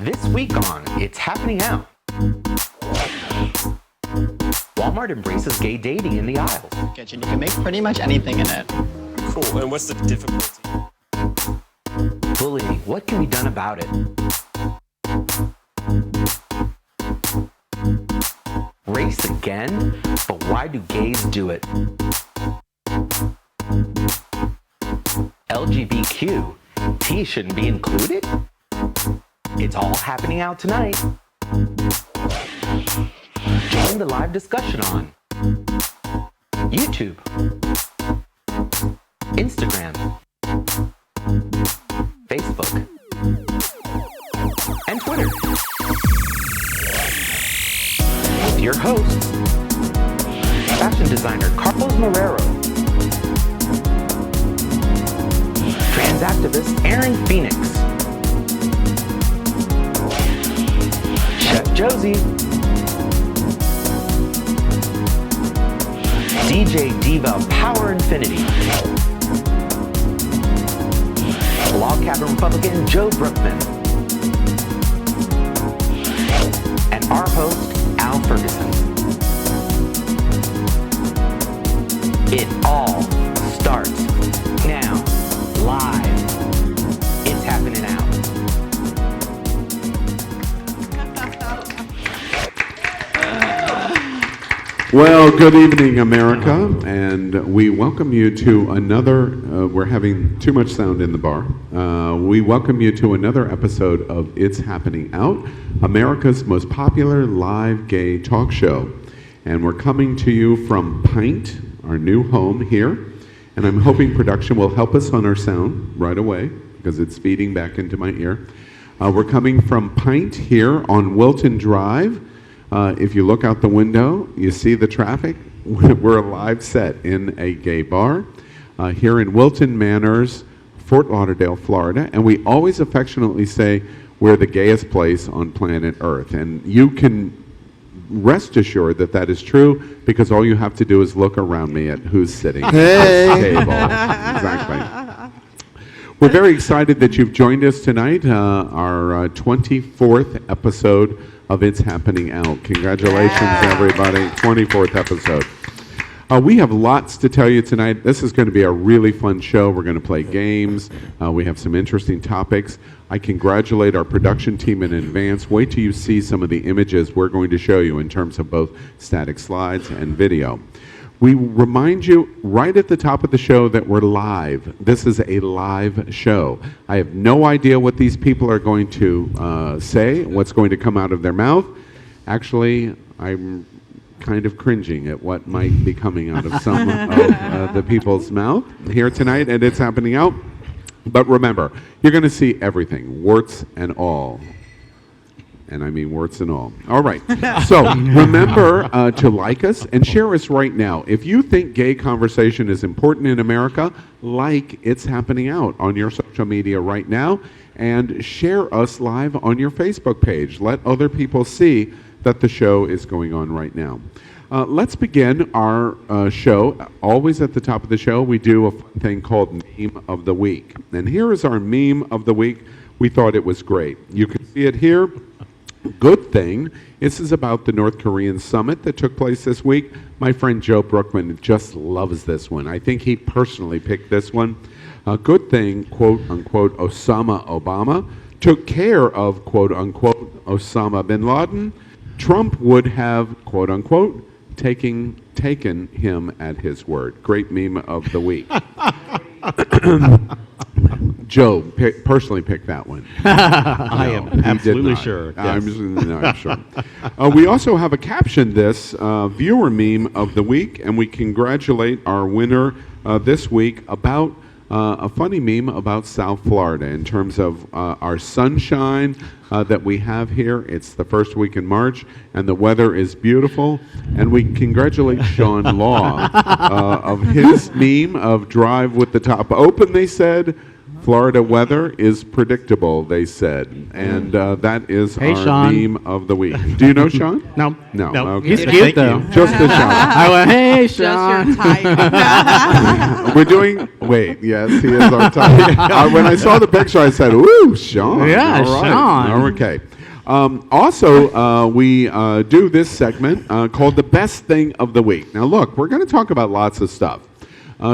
This week on It's Happening Out. Walmart embraces gay dating in the aisles. Kitchen, you can make pretty much anything in it. Cool, and what's the difficulty? Bullying, what can be done about it? Race again? But why do gays do it? LGBTQ, T shouldn't be included? It's all happening out tonight. Join the live discussion on YouTube, Instagram, Facebook, and Twitter. With your host, fashion designer Carlos Marrero, trans activist Aaron Phoenix, Chef Josie, DJ Diva Power Infiniti, Log Cabin Republican Joe Brookman, and our host, Al Ferguson. It all starts now, live. It's happening out. Well, good evening, America, and we welcome you to another, we're having too much sound in the bar. We welcome you to another episode of It's Happening Out, America's most popular live gay talk show. And we're coming to you from Pint, our new home here, and I'm hoping production will help us on our sound right away, because it's feeding back into my ear. We're coming from Pint here on Wilton Drive. If you look out the window, you see the traffic. We're a live set in a gay bar here in Wilton Manors, Fort Lauderdale, Florida. And we always affectionately say we're the gayest place on planet Earth. And you can rest assured that that is true, because all you have to do is look around me at who's sitting at the table. Exactly. We're very excited that you've joined us tonight, our 24th episode of It's Happening Out. Congratulations, everybody. 24th episode. We have lots to tell you tonight. This is going to be a really fun show. We're going to play games. We have some interesting topics. I congratulate our production team in advance. Wait till you see some of the images we're going to show you in terms of both static slides and video. We remind you right at the top of the show that we're live. This is a live show. I have no idea what these people are going to say, what's going to come out of their mouth. Actually, I'm kind of cringing at what might be coming out of some of the people's mouth here tonight, and It's Happening Out. But remember, you're going to see everything, warts and all. And I mean warts and all. All right. So remember to like us and share us right now. If you think gay conversation is important in America, like It's Happening Out on your social media right now, and share us live on your Facebook page. Let other people see that the show is going on right now. Let's begin our show. Always at the top of the show, we do a fun thing called Meme of the Week. And here is our Meme of the Week. We thought it was great. You can see it here. Good thing. This is about the North Korean summit that took place this week. My friend Joe Brookman just loves this one. I think he personally picked this one. Good thing, quote unquote, Osama Obama took care of, quote unquote, Osama bin Laden. Trump would have, quote unquote, taken him at his word. Great meme of the week. Joe personally picked that one. I am absolutely sure. Yes. I'm sure. We also have a caption this viewer meme of the week, and we congratulate our winner this week about a funny meme about South Florida in terms of our sunshine that we have here. It's the first week in March, and the weather is beautiful. And we congratulate Sean Law of his meme of drive with the top open, they said, Florida weather is predictable, they said. And that is Hey, our Sean. meme of the week. Do you know Sean? No. No. Okay. He's Thank cute, you. though. Just the Sean. I went, hey, Sean. Just your type. We're doing, wait, yes, he is our type. When I saw the picture, I said, ooh, Sean. Yeah, All right. Sean. Okay. Also, we do this segment called The Best Thing of the Week. Now, look, we're going to talk about lots of stuff.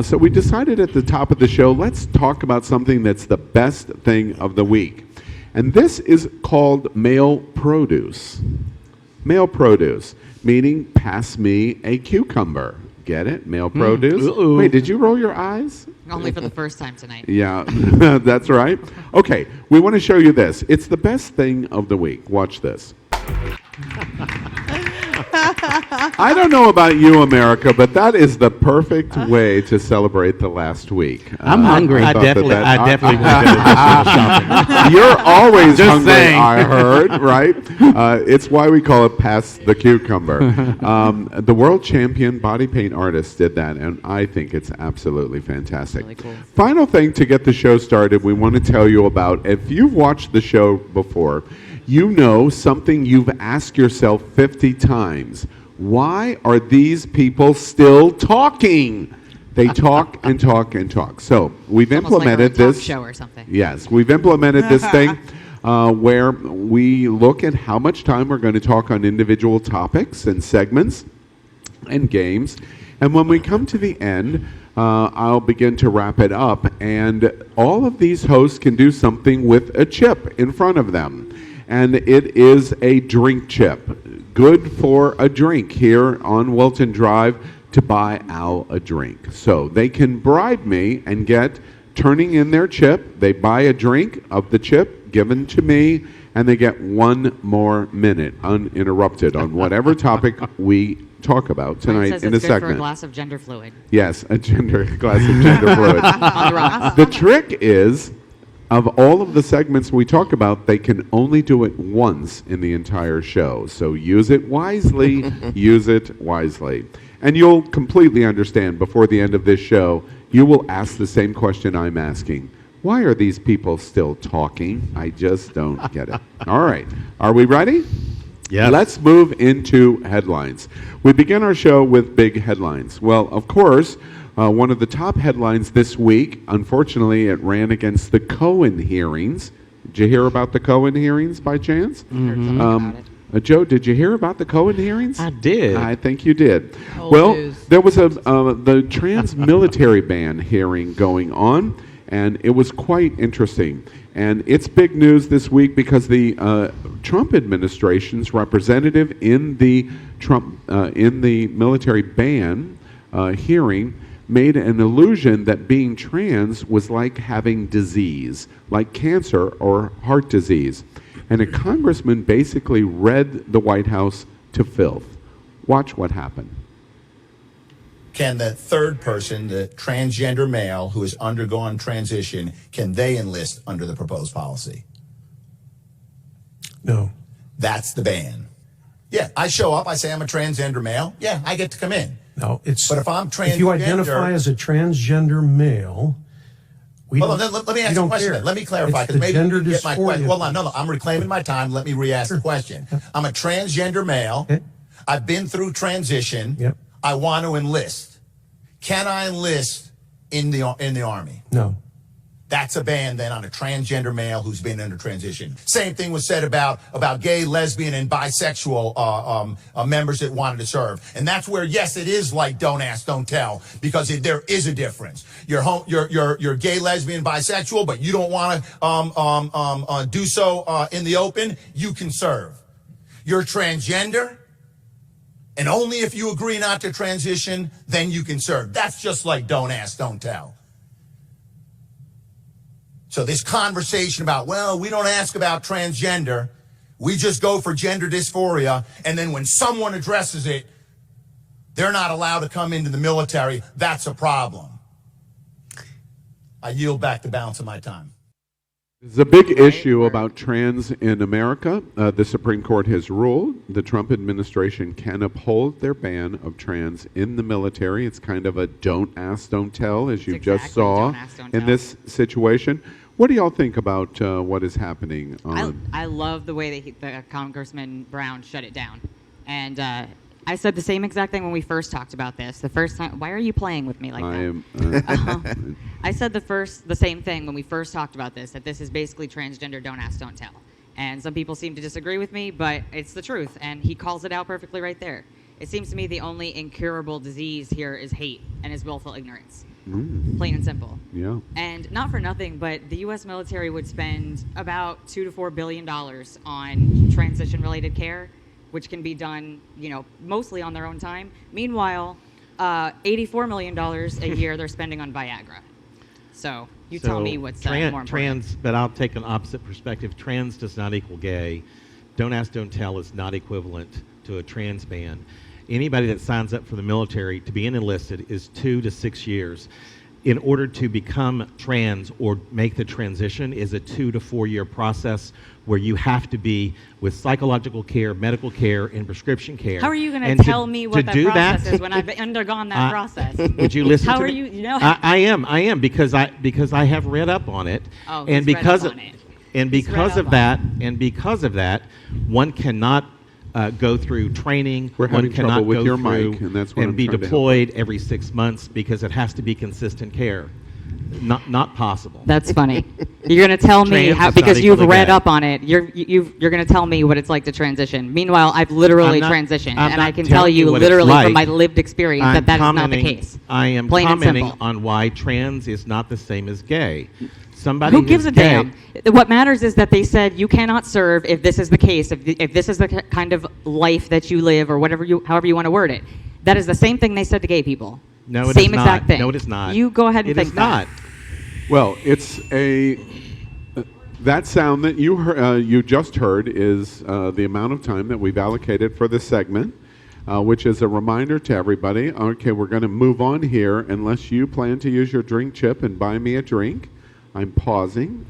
So we decided at the top of the show, let's talk about something that's the best thing of the week. And this is called male produce. Male produce, meaning pass me a cucumber. Get it? Male produce. Uh-oh. Wait, did you roll your eyes? Only for the first time tonight. Yeah, that's right. Okay, we want to show you this. It's the best thing of the week. Watch this. I don't know about you, America, but that is the perfect way to celebrate the last week. I'm hungry. I thought definitely want to go shopping. You're always Just hungry, saying. I heard, right? It's why we call it Pass the Cucumber. The world champion body paint artist did that, and I think it's absolutely fantastic. Really cool. Final thing to get the show started, we want to tell you about, if you've watched the show before, you know something you've asked yourself 50 times. Why are these people still talking? They talk and talk and talk. So we've Almost like implemented a talk this. show or something. Yes, we've implemented this thing where we look at how much time we're going to talk on individual topics and segments and games. And when we come to the end, I'll begin to wrap it up. And all of these hosts can do something with a chip in front of them. And it is a drink chip. Good for a drink here on Wilton Drive to buy Al a drink. So they can bribe me and get turning in their chip. They buy a drink of the chip given to me, and they get 1 more minute uninterrupted on whatever topic we talk about Mine tonight says in it's a good for a segment. glass of gender fluid. Yes, a glass of gender fluid. On the rocks. The trick is, of all of the segments we talk about, they can only do it once in the entire show. So use it wisely, use it wisely. And you'll completely understand before the end of this show, you will ask the same question I'm asking. Why are these people still talking? I just don't get it. All right, are we ready? Yes. Let's move into headlines. We begin our show with big headlines. Well, of course, one of the top headlines this week, unfortunately, it ran against the Cohen hearings. Did you hear about the Cohen hearings by chance? Heard something about it. Joe, did you hear about the Cohen hearings? I did. I think you did. Old Well, news. there was the trans military ban hearing going on, and it was quite interesting. And it's big news this week because the Trump administration's representative in the military ban hearing made an illusion that being trans was like having disease, like cancer or heart disease. And a congressman basically read the White House to filth. Watch what happened. Can the third person, the transgender male who has undergone transition, can they enlist under the proposed policy? No. That's the ban. Yeah, I show up, I say I'm a transgender male. Yeah, I get to come in. No, it's. But if I'm if you identify transgender- as a transgender male, we Hold don't. on, let me we ask don't a question. care. Then. Let me clarify, It's because the maybe gender you get my question. dysphoria Hold on, thing. no, I'm reclaiming my time. Let me re-ask the question. I'm a transgender male. Okay. I've been through transition. Yep. I want to enlist. Can I enlist in the Army? No. That's a ban then on a transgender male who's been under transition. Same thing was said about gay, lesbian, and bisexual members that wanted to serve. And that's where, yes, it is like don't ask, don't tell, because there is a difference. You're gay, lesbian, bisexual, but you don't want to do so in the open. You can serve. You're transgender, and only if you agree not to transition, then you can serve. That's just like don't ask, don't tell. So this conversation about, well, we don't ask about transgender, we just go for gender dysphoria, and then when someone addresses it, they're not allowed to come into the military. That's a problem. I yield back the balance of my time. There's a big issue about trans in America. The Supreme Court has ruled the Trump administration can uphold their ban of trans in the military. It's kind of a don't ask, don't tell, as you just exactly saw don't ask, don't in tell. this situation. What do y'all think about what is happening? I love the way that Congressman Brown shut it down. And I said the same exact thing when we first talked about this. The first time, why are you playing with me like that? I said the same thing when we first talked about this, that this is basically transgender don't ask, don't tell. And some people seem to disagree with me, but it's the truth. And he calls it out perfectly right there. It seems to me the only incurable disease here is hate and is willful ignorance. Plain and simple. Yeah. And not for nothing, but the U.S. military would spend about $2 to $4 billion on transition-related care, which can be done, mostly on their own time. Meanwhile, $84 million a year they're spending on Viagra. So you tell me what's more important. Trans, but I'll take an opposite perspective. Trans does not equal gay. Don't ask, don't tell is not equivalent to a trans man. Anybody that signs up for the military to be enlisted is 2 to 6 years. In order to become trans or make the transition is a 2 to 4 year process where you have to be with psychological care, medical care, and prescription care. How are you going to tell me what that process is when I've undergone that process? Would you listen How to are me? you? I am because I have read up on it. Oh, and he's because read up of, on it. and because of that, one cannot go through training. We're having one cannot trouble with go your through mic, and that's what I'm be trying to help deployed every 6 months because it has to be consistent care. Not possible. That's funny. You're going to tell me Trans how, is because not you've equal to read gay. up on it. You're going to tell me what it's like to transition. Meanwhile, I've literally transitioned, I'm and not I can tell telling you what it's literally like. from my lived experience I'm that is not the commenting- case. I am Plain and commenting simple. on why trans is not the same as gay. Somebody Who gives who's a gay- damn? What matters is that they said you cannot serve if this is the case, if this is the kind of life that you live, or however you want to word it. That is the same thing they said to gay people. No, it same is not. exact thing. No, it is not. You go ahead and It think is not. Well, it's that sound that you just heard is the amount of time that we've allocated for this segment, which is a reminder to everybody. Okay, we're going to move on here unless you plan to use your drink chip and buy me a drink. I'm pausing.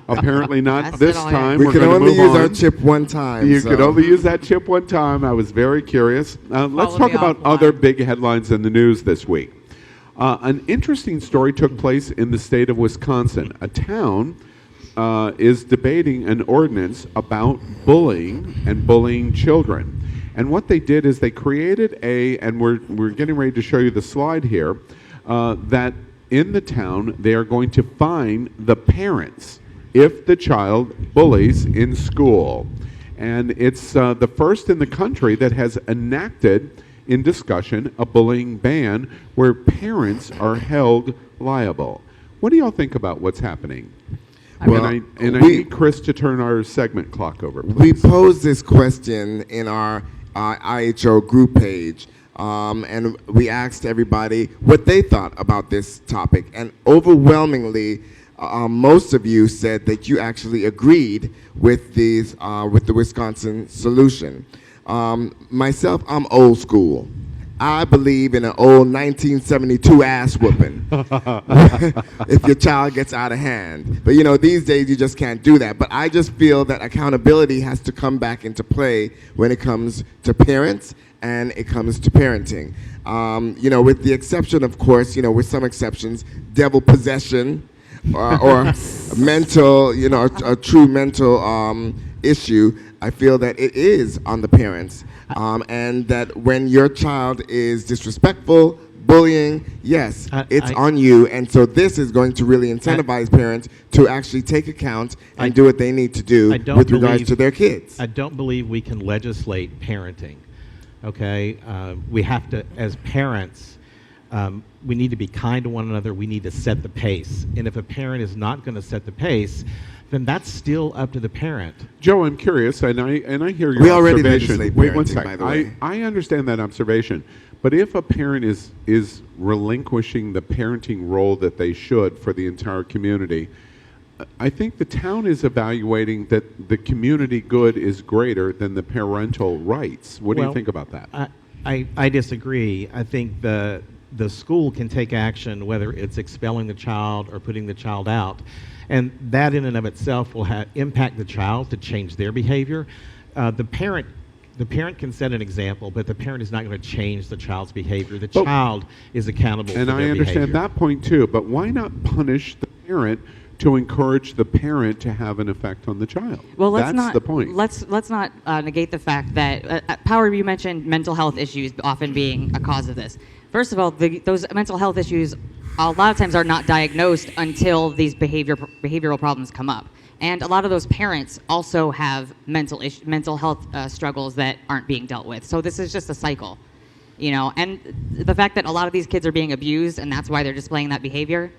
Apparently not That's this it all time. We We're can gonna only move use on. our chip one time. You so. could only use that chip one time. I was very curious. Let's Follow talk me about offline. other big headlines in the news this week. An interesting story took place in the state of Wisconsin. A town is debating an ordinance about bullying and bullying children. And what they did is they created and we're getting ready to show you the slide here, that in the town they are going to fine the parents if the child bullies in school. And it's the first in the country that has enacted in discussion a bullying ban where parents are held liable. What do y'all think about what's happening? Well, I we- need Chris to turn our segment clock over, We please. posed this question in our IHO group page, and we asked everybody what they thought about this topic. And overwhelmingly, most of you said that you actually agreed with the Wisconsin solution. Myself, I'm old school. I believe in an old 1972 ass whooping if your child gets out of hand. But these days you just can't do that. But I just feel that accountability has to come back into play when it comes to parents and it comes to parenting. With the exception, of course, with some exceptions, devil possession or mental, a true mental issue. I feel that it is on the parents, and that when your child is disrespectful, bullying, yes, it's on you. And so this is going to really incentivize parents to actually take account and do what they need to do with regards to their kids. I don't believe we can legislate parenting. Okay, we have to, as parents, we need to be kind to one another. We need to set the pace. And if a parent is not going to set the pace, then that's still up to the parent. Joe, I'm curious, and I hear your We already observation. legislate Wait one parenting, second. by the way. I understand that observation, but if a parent is relinquishing the parenting role that they should for the entire community, I think the town is evaluating that the community good is greater than the parental rights. What do you think about that? I disagree. I think the school can take action, whether it's expelling the child or putting the child out. And that in and of itself will impact the child to change their behavior. The parent the parent can set an example, but the parent is not going to change the child's behavior. The child is accountable for And their I understand behavior. that point too, but why not punish the parent to encourage the parent to have an effect on the child? Well, let's That's not, the point. Let's not negate the fact that Power. You mentioned mental health issues often being a cause of this. First of all, those mental health issues a lot of times are not diagnosed until these behavioral problems come up, and a lot of those parents also have mental health struggles that aren't being dealt with. So this is just a cycle, you know. And the fact that a lot of these kids are being abused, and that's why they're displaying that behavior.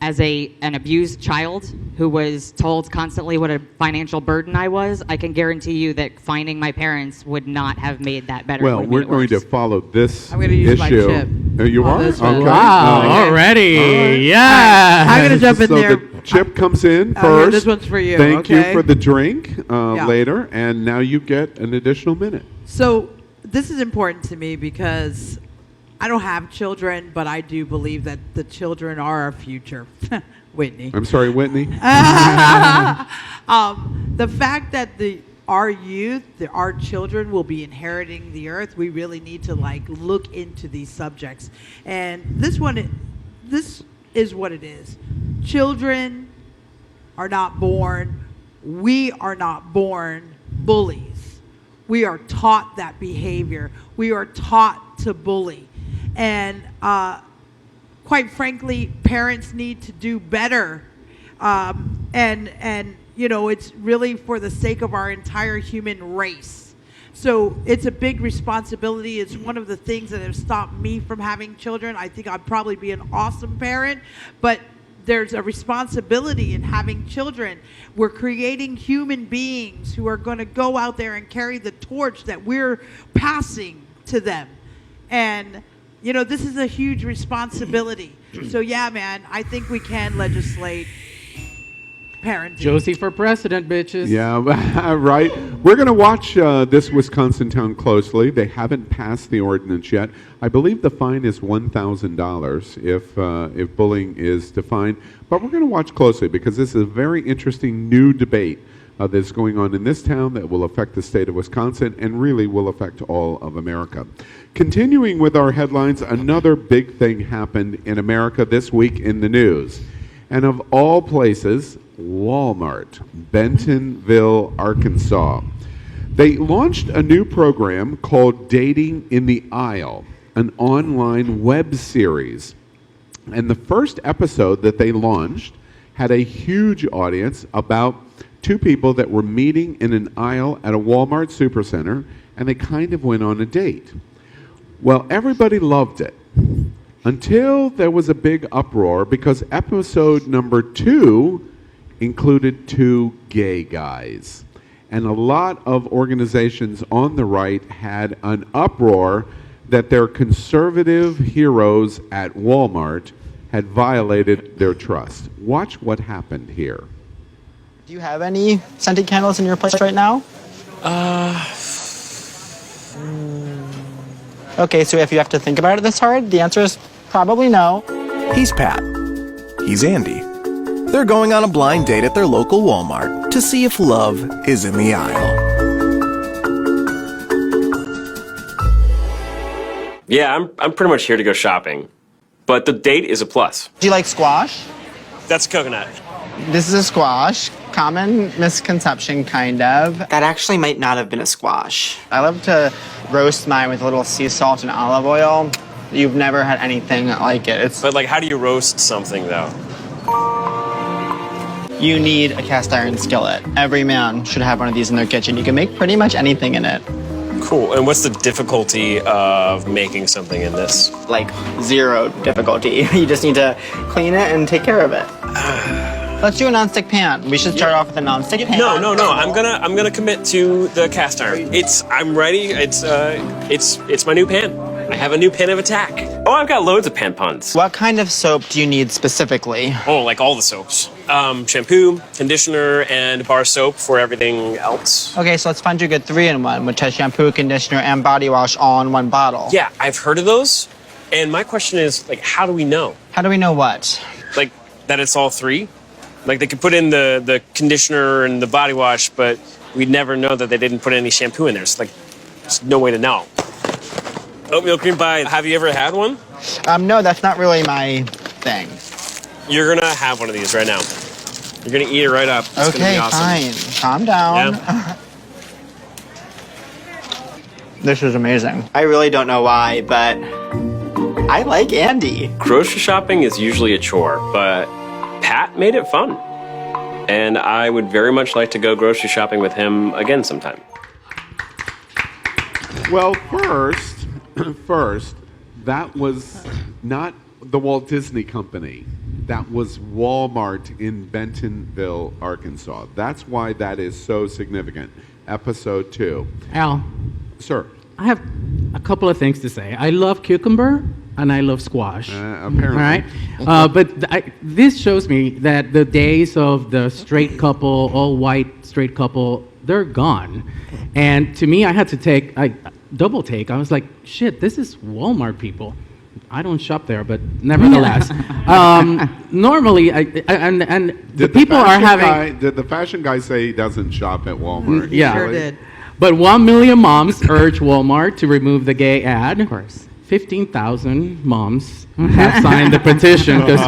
As an abused child who was told constantly what a financial burden I was, I can guarantee you that finding my parents would not have made that better. Well, we're going to follow this I'm going to use issue. my chip. You on are? this one. Okay. Wow, Okay. already. All right. Yeah. I'm going to jump in So there. the chip comes in Here, first. this one's for you. Thank okay? you for the drink Yeah. later, and now you get an additional minute. So this is important to me because I don't have children, but I do believe that the children are our future. Whitney. I'm sorry, Whitney. The fact that our youth, our children will be inheriting the earth, we really need to look into these subjects. And this is what it is. Children are not born. We are not born bullies. We are taught that behavior. We are taught to bully. And quite frankly, parents need to do better. And you know, it's really for the sake of our entire human race. So it's a big responsibility. It's one of the things that have stopped me from having children. I think I'd probably be an awesome parent, but there's a responsibility in having children. We're creating human beings who are going to go out there and carry the torch that we're passing to them. And you know, this is a huge responsibility. So yeah, man, I think we can legislate parenting. Josie for president, bitches. Yeah, right. We're going to watch this Wisconsin town closely. They haven't passed the ordinance yet. I believe the fine is $1,000 if bullying is defined. But we're going to watch closely because this is a very interesting new debate that's going on in this town that will affect the state of Wisconsin and really will affect all of America. Continuing with our headlines, another big thing happened in America this week in the news. And of all places, Walmart, Bentonville, Arkansas. They launched a new program called Dating in the Aisle, an online web series. And the first episode that they launched had a huge audience, about two people that were meeting in an aisle at a Walmart supercenter, and they kind of went on a date. Well, everybody loved it until there was a big uproar because episode number 2 included 2 gay guys. And a lot of organizations on the right had an uproar that their conservative heroes at Walmart had violated their trust. Watch what happened here. Do you have any scented candles in your place right now? Okay, so if you have to think about it this hard, the answer is probably no. He's Pat. He's Andy. They're going on a blind date at their local Walmart to see if love is in the aisle. Yeah, I'm pretty much here to go shopping. But the date is a plus. Do you like squash? That's coconut. This is a squash. Common misconception, kind of. That actually might not have been a squash. I love to roast mine with a little sea salt and olive oil. You've never had anything like it. But like, how do you roast something though? You need a cast iron skillet. Every man should have one of these in their kitchen. You can make pretty much anything in it. Cool. And what's the difficulty of making something in this? Like 0 difficulty. You just need to clean it and take care of it. Let's do a nonstick pan. We should start off with a nonstick pan. No. I'm gonna commit to the cast iron. I'm ready. It's my new pan. I have a new pan of attack. Oh, I've got loads of pan puns. What kind of soap do you need specifically? Oh, like all the soaps. Shampoo, conditioner, and bar soap for everything else. Okay, so let's find you a good 3-in-1, which has shampoo, conditioner, and body wash all in one bottle. Yeah, I've heard of those. And my question is, like, how do we know? How do we know what? Like, that it's all 3? Like, they could put in the conditioner and the body wash, but we'd never know that they didn't put any shampoo in there. So, like, There's no way to know. Oatmeal cream pie. Have you ever had one? No, that's not really my thing. You're gonna have one of these right now. You're gonna eat it right up. It's gonna be Okay, awesome. fine. Calm down. Yeah. This is amazing. I really don't know why, but I like Andy. Grocery shopping is usually a chore, but Pat made it fun. And I would very much like to go grocery shopping with him again sometime. Well, first, that was not the Walt Disney Company. That was Walmart in Bentonville, Arkansas. That's why that is so significant. Episode 2. Al. Sir. I have a couple of things to say. I love cucumber and I love squash. Apparently. All right? This shows me that the days of the straight couple, all white straight couple, they're gone. And to me, I had to double take. I was like, shit, this is Walmart people. I don't shop there, but nevertheless. Normally, the people are having... Did the fashion guy say he doesn't shop at Walmart? Yeah. Sure did. But 1 million moms urge Walmart to remove the gay ad. Of course. 15,000 moms have signed the petition because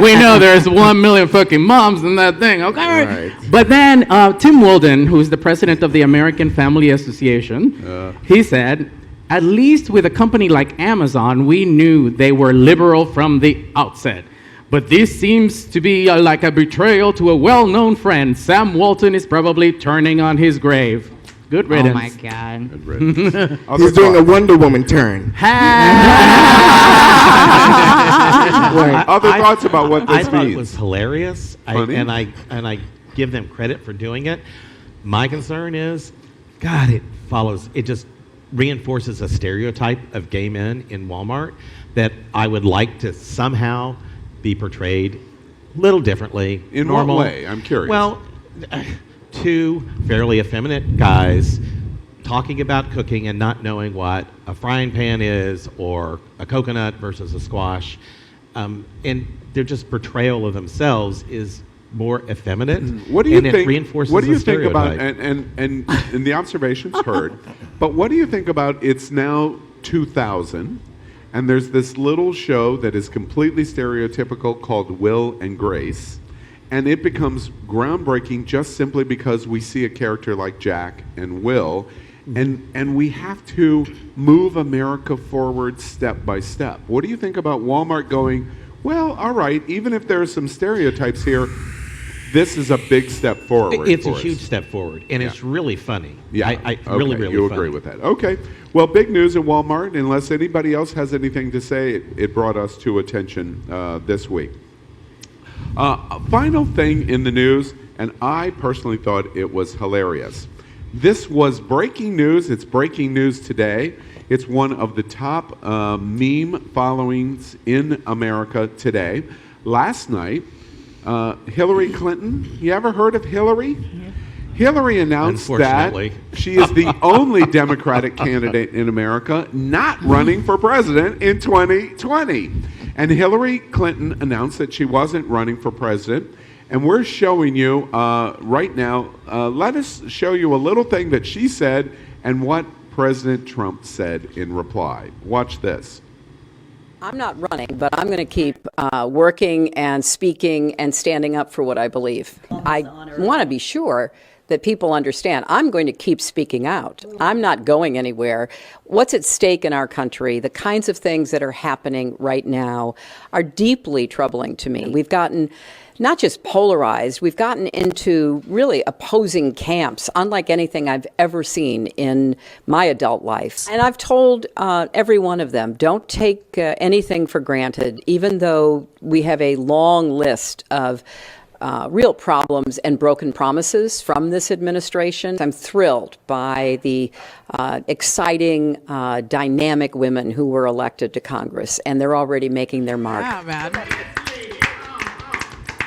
we know there's 1 million fucking moms in that thing. Okay. Right. But then Tim Walden, who's the president of the American Family Association, he said, at least with a company like Amazon, we knew they were liberal from the outset. But this seems to be like a betrayal to a well-known friend. Sam Walton is probably turning on his grave. Good riddance. Oh my God. Good riddance. He's doing a Wonder Woman turn. Other thoughts about what this I thought means? it was hilarious, and I give them credit for doing it. My concern is, God, it just reinforces a stereotype of gay men in Walmart that I would like to somehow be portrayed a little differently. In normal. what way? I'm curious. Well, two fairly effeminate guys talking about cooking and not knowing what a frying pan is or a coconut versus a squash. And their just portrayal of themselves is more effeminate. What do you and think? It reinforces what do you the think about? stereotype. And the observations heard, but what do you think about? It's now 2000, and there's this little show that is completely stereotypical called Will and Grace, and it becomes groundbreaking just simply because we see a character like Jack and Will, and we have to move America forward step by step. What do you think about Walmart going, well, all right, even if there are some stereotypes here, this is a big step forward. It's a huge step forward, and it's really funny. Yeah, I really you funny. agree with that. Okay, well, big news at Walmart. Unless anybody else has anything to say, it brought us to attention this week. A final thing in the news, and I personally thought it was hilarious. This was breaking news. It's breaking news today. It's one of the top meme followings in America today. Last night, Hillary Clinton, you ever heard of Hillary? Hillary announced that she is the only Democratic candidate in America not running for president in 2020. And Hillary Clinton announced that she wasn't running for president. And we're showing you right now, let us show you a little thing that she said and what President Trump said in reply. Watch this. I'm not running, but I'm going to keep working and speaking and standing up for what I believe. I want to be sure that people understand I'm going to keep speaking out. I'm not going anywhere. What's at stake in our country, the kinds of things that are happening right now are deeply troubling to me. We've gotten not just polarized, we've gotten into really opposing camps, unlike anything I've ever seen in my adult life. And I've told every one of them, don't take anything for granted, even though we have a long list of real problems and broken promises from this administration. I'm thrilled by the exciting, dynamic women who were elected to Congress, and they're already making their mark. Yeah, man.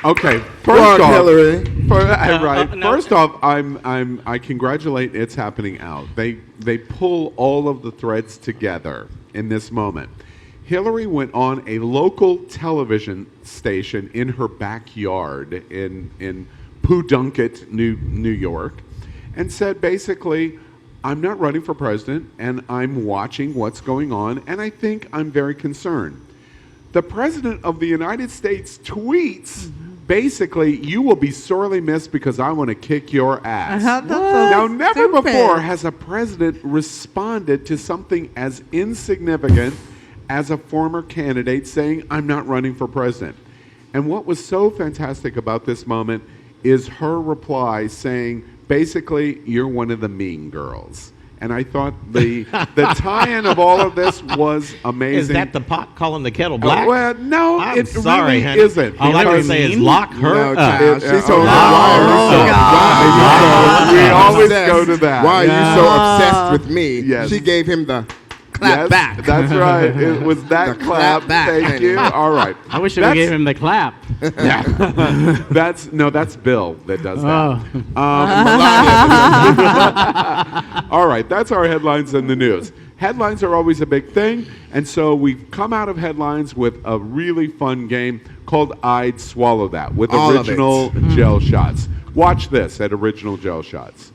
Okay, first off, Hillary. First off, I congratulate It's Happening Out. They pull all of the threads together in this moment. Hillary went on a local television station in her backyard in Pawtucket, New York, and said basically, I'm not running for president, and I'm watching what's going on, and I think I'm very concerned. The President of the United States tweets, basically, you will be sorely missed because I want to kick your ass. Now, never before has a president responded to something as insignificant as a former candidate saying, I'm not running for president. And what was so fantastic about this moment is her reply saying, basically, you're one of the mean girls. And I thought the tie-in of all of this was amazing. Is that the pot calling the kettle black? Well, no, I'm it sorry, really honey. isn't. All I can say is lock her up. She's so We always go to that. Why are you so obsessed with me? Yes. She gave him the clap Yes, back. that's right. It was that The clap. clap back, Thank honey. you. All right. I wish we gave him the clap. That's Bill that does that. All right, that's our headlines in the news. Headlines are always a big thing, and so we've come out of headlines with a really fun game called I'd Swallow That with All of it. original gel shots. Watch this at Original Gel Shots.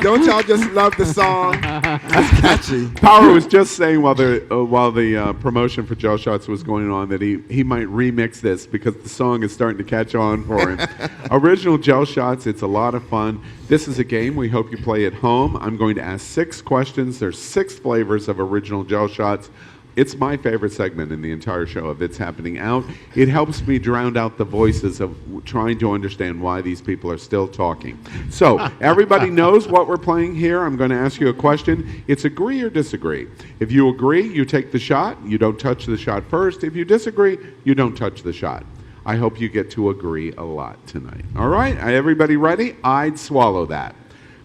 Don't y'all just love the song? It's catchy. Power was just saying while the promotion for Gel Shots was going on that he might remix this because the song is starting to catch on for him. Original Gel Shots, it's a lot of fun. This is a game we hope you play at home. I'm going to ask 6 questions. There's 6 flavors of Original Gel Shots. It's my favorite segment in the entire show of It's Happening Out. It helps me drown out the voices of trying to understand why these people are still talking. So everybody knows what we're playing here. I'm going to ask you a question. It's agree or disagree. If you agree, you take the shot. You don't touch the shot first. If you disagree, you don't touch the shot. I hope you get to agree a lot tonight. All right? Everybody ready? I'd swallow that.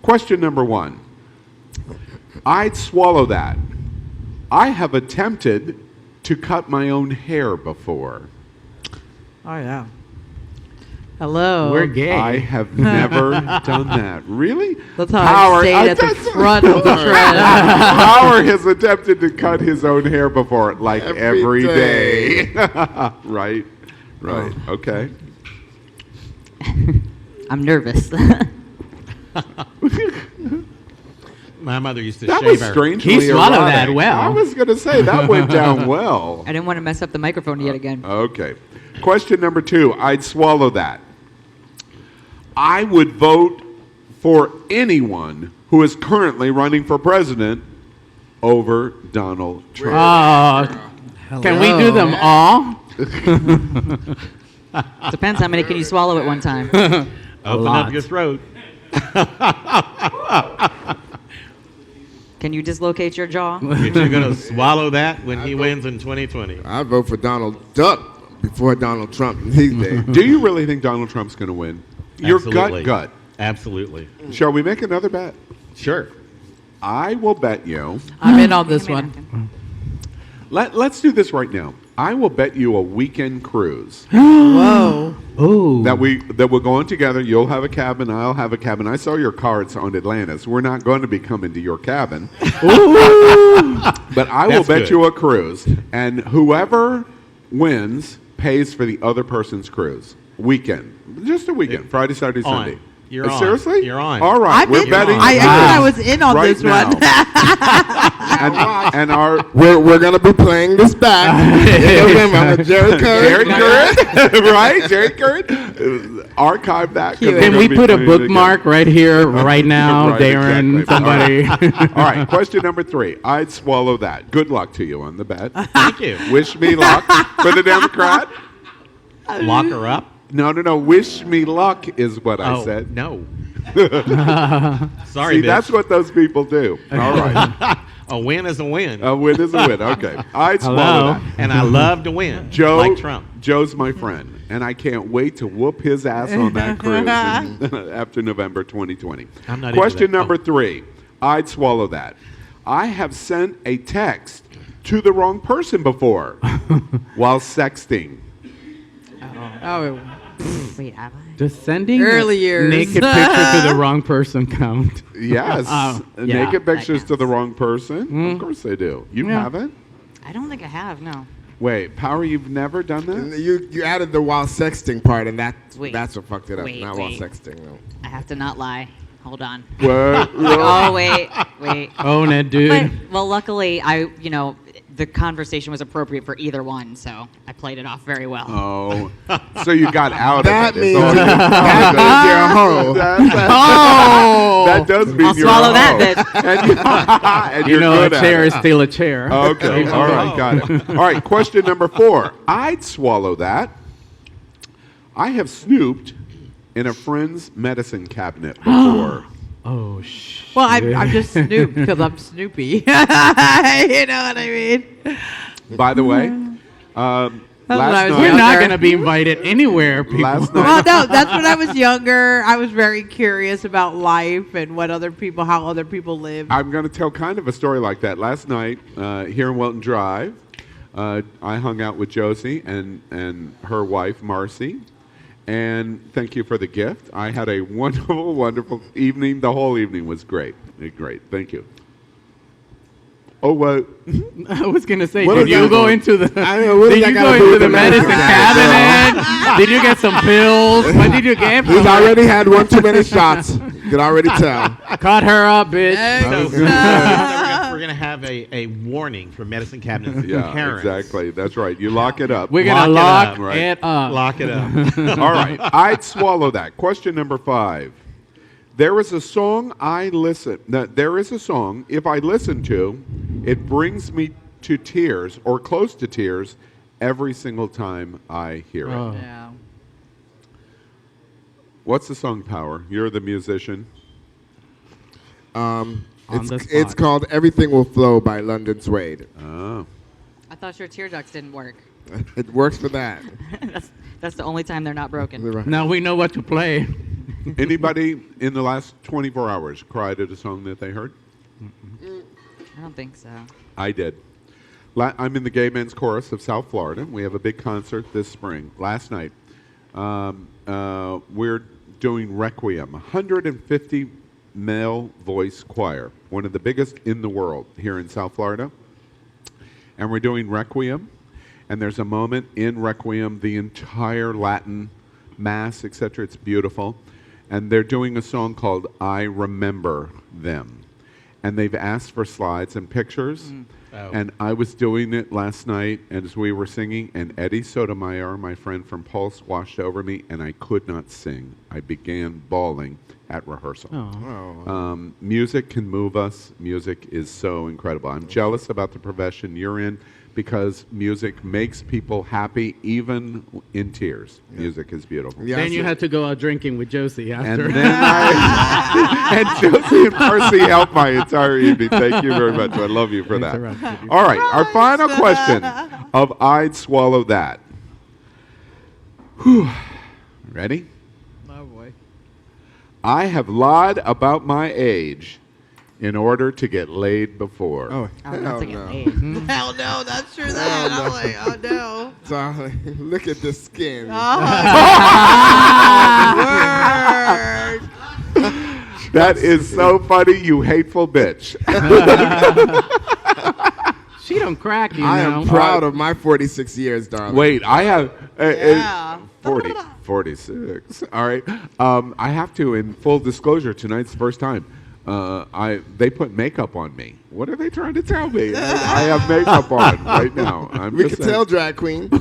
Question number 1. I'd swallow that. I have attempted to cut my own hair before. Oh, yeah. Hello. We're gay. I have never done that. Really? That's how I stayed at the front of the trend. Power has attempted to cut his own hair before, like every day. Right. Okay. I'm nervous. My mother used to That shave was her. strangely He swallowed erotic. that well. I was going to say, that went down well. I didn't want to mess up the microphone yet again. Okay. Question number 2. I'd swallow that. I would vote for anyone who is currently running for president over Donald Trump. Can we do them all? Depends how many can you swallow at one time. Open up your throat. Can you dislocate your jaw? You're going to swallow that when he wins in 2020. I vote for Donald Duck before Donald Trump these days. Do you really think Donald Trump's going to win? Your Absolutely. gut. Absolutely. Shall we make another bet? Sure. I will bet you. I'm in on this one. Let's do this right now. I will bet you a weekend cruise. Whoa. Ooh. That we're going together. You'll have a cabin. I'll have a cabin. I saw your cards on Atlantis. We're not going to be coming to your cabin. But I will That's bet good. you a cruise, and whoever wins pays for the other person's cruise. Weekend, just a weekend. Friday, Saturday, On. Sunday. You're on. Seriously? You're on. All right, I we're think betting. I think I was in on right this now. one. and our We're gonna be playing this back in November with Jerry Curry. right? Jerry Curry. Archive that. 'cause we're Can gonna we be put a playing it bookmark again. right here, right now, Right, Darren? exactly. Somebody. All right, question number 3. I'd swallow that. Good luck to you on the bet. Thank you. Wish me luck for the Democrat. Lock her up? No. Wish me luck is what I said. No. Sorry, See, bitch. that's what those people do. All right. A win is a win. A win is a win. Okay. I'd swallow that. And I love to win. Joe, like Trump. Joe's my friend, and I can't wait to whoop his ass on that cruise after November 2020. I'm not into Question that. number 3. I'd swallow that. I have sent a text to the wrong person before while sexting. Oh, Wait, have I? Does sending Early a years. naked picture to the wrong person count? Yes. Yeah, Naked pictures that to the wrong person? Of course they do. You Yeah. haven't? I don't think I have. No. Wait, Power, you've never done that? And you added the while sexting part, and that's Wait. what fucked it up. Wait, not while wait. sexting, no. I have to not lie. Hold on. What? Oh wait. Own it, dude. But, well, luckily, the conversation was appropriate for either one, so I played it off very well. Oh, so you got out That of it. means It's all- that means you're a hoe. That does mean I'll you're swallow a that hoe. bit. And You you're know, a good at chair it. is still a chair. Okay, all right, got it. All right, question number 4. I'd swallow that. I have snooped in a friend's medicine cabinet before. Oh, shit. well, I'm just Snoop because I'm Snoopy. You know what I mean? By the way, I last was We're night, not going to be invited anywhere, people. last Well, night, no, that's when I was younger. I was very curious about life and how other people live. I'm going to tell kind of a story like that. Last night, here in Welton Drive, I hung out with Josie and her wife, Marcy. And thank you for the gift. I had a wonderful, wonderful evening. The whole evening was great. Great. Thank you. Oh, what? I was going to say, What did is you that go for? into the I know, what does did that you gotta go do into with the the medicine medicine cabinet? Did you get some pills? What did you get? He's already had one too many shots. You can already tell. Caught her up, bitch. We're going to have a warning for medicine cabinets. Yeah, parents. exactly. That's right. You lock it up. We're going to lock Right. it up. Lock it up. All right. I'd swallow that. Question number 5. There is a song if I listen to, it brings me to tears or close to tears every single time I hear it. Oh. Yeah. What's the song, Power? You're the musician. On the spot. It's called Everything Will Flow by London Suede. Oh. I thought your tear ducts didn't work. It works for that. That's the only time they're not broken. Now we know what to play. Anybody in the last 24 hours cried at a song that they heard? I don't think so. I did. I'm in the Gay Men's Chorus of South Florida. We have a big concert this spring. Last night, we're doing Requiem, 150 male voice choir, one of the biggest in the world here in South Florida. And we're doing Requiem, and there's a moment in Requiem, the entire Latin Mass, etc. It's beautiful. And they're doing a song called I Remember Them. And they've asked for slides and pictures. Oh. And I was doing it last night as we were singing, and Eddie Sotomayor, my friend from Pulse, washed over me, and I could not sing. I began bawling at rehearsal. Music can move us. Music is so incredible. I'm jealous about the profession you're in because music makes people happy, even in tears. Yeah. Music is beautiful. Yeah, Then you had to go out drinking with Josie after. And then and Josie and Marcy helped my entire evening. Thank you very much. I love you for that. All right, our final question of I'd Swallow That. Whew. Ready? Oh boy. I have lied about my age in order to get laid before. Oh, Not to get no. paid. Hell no, that's true. That I'm like, oh no. Darling, look at the skin. Word. That is so funny, you hateful bitch. She don't crack you I now. am proud of my 46 years, darling. Wait, I have Yeah. 46. All right. I have to, in full disclosure, tonight's the first time. They put makeup on me. What are they trying to tell me? I have makeup on right now. We can tell, drag queen. Can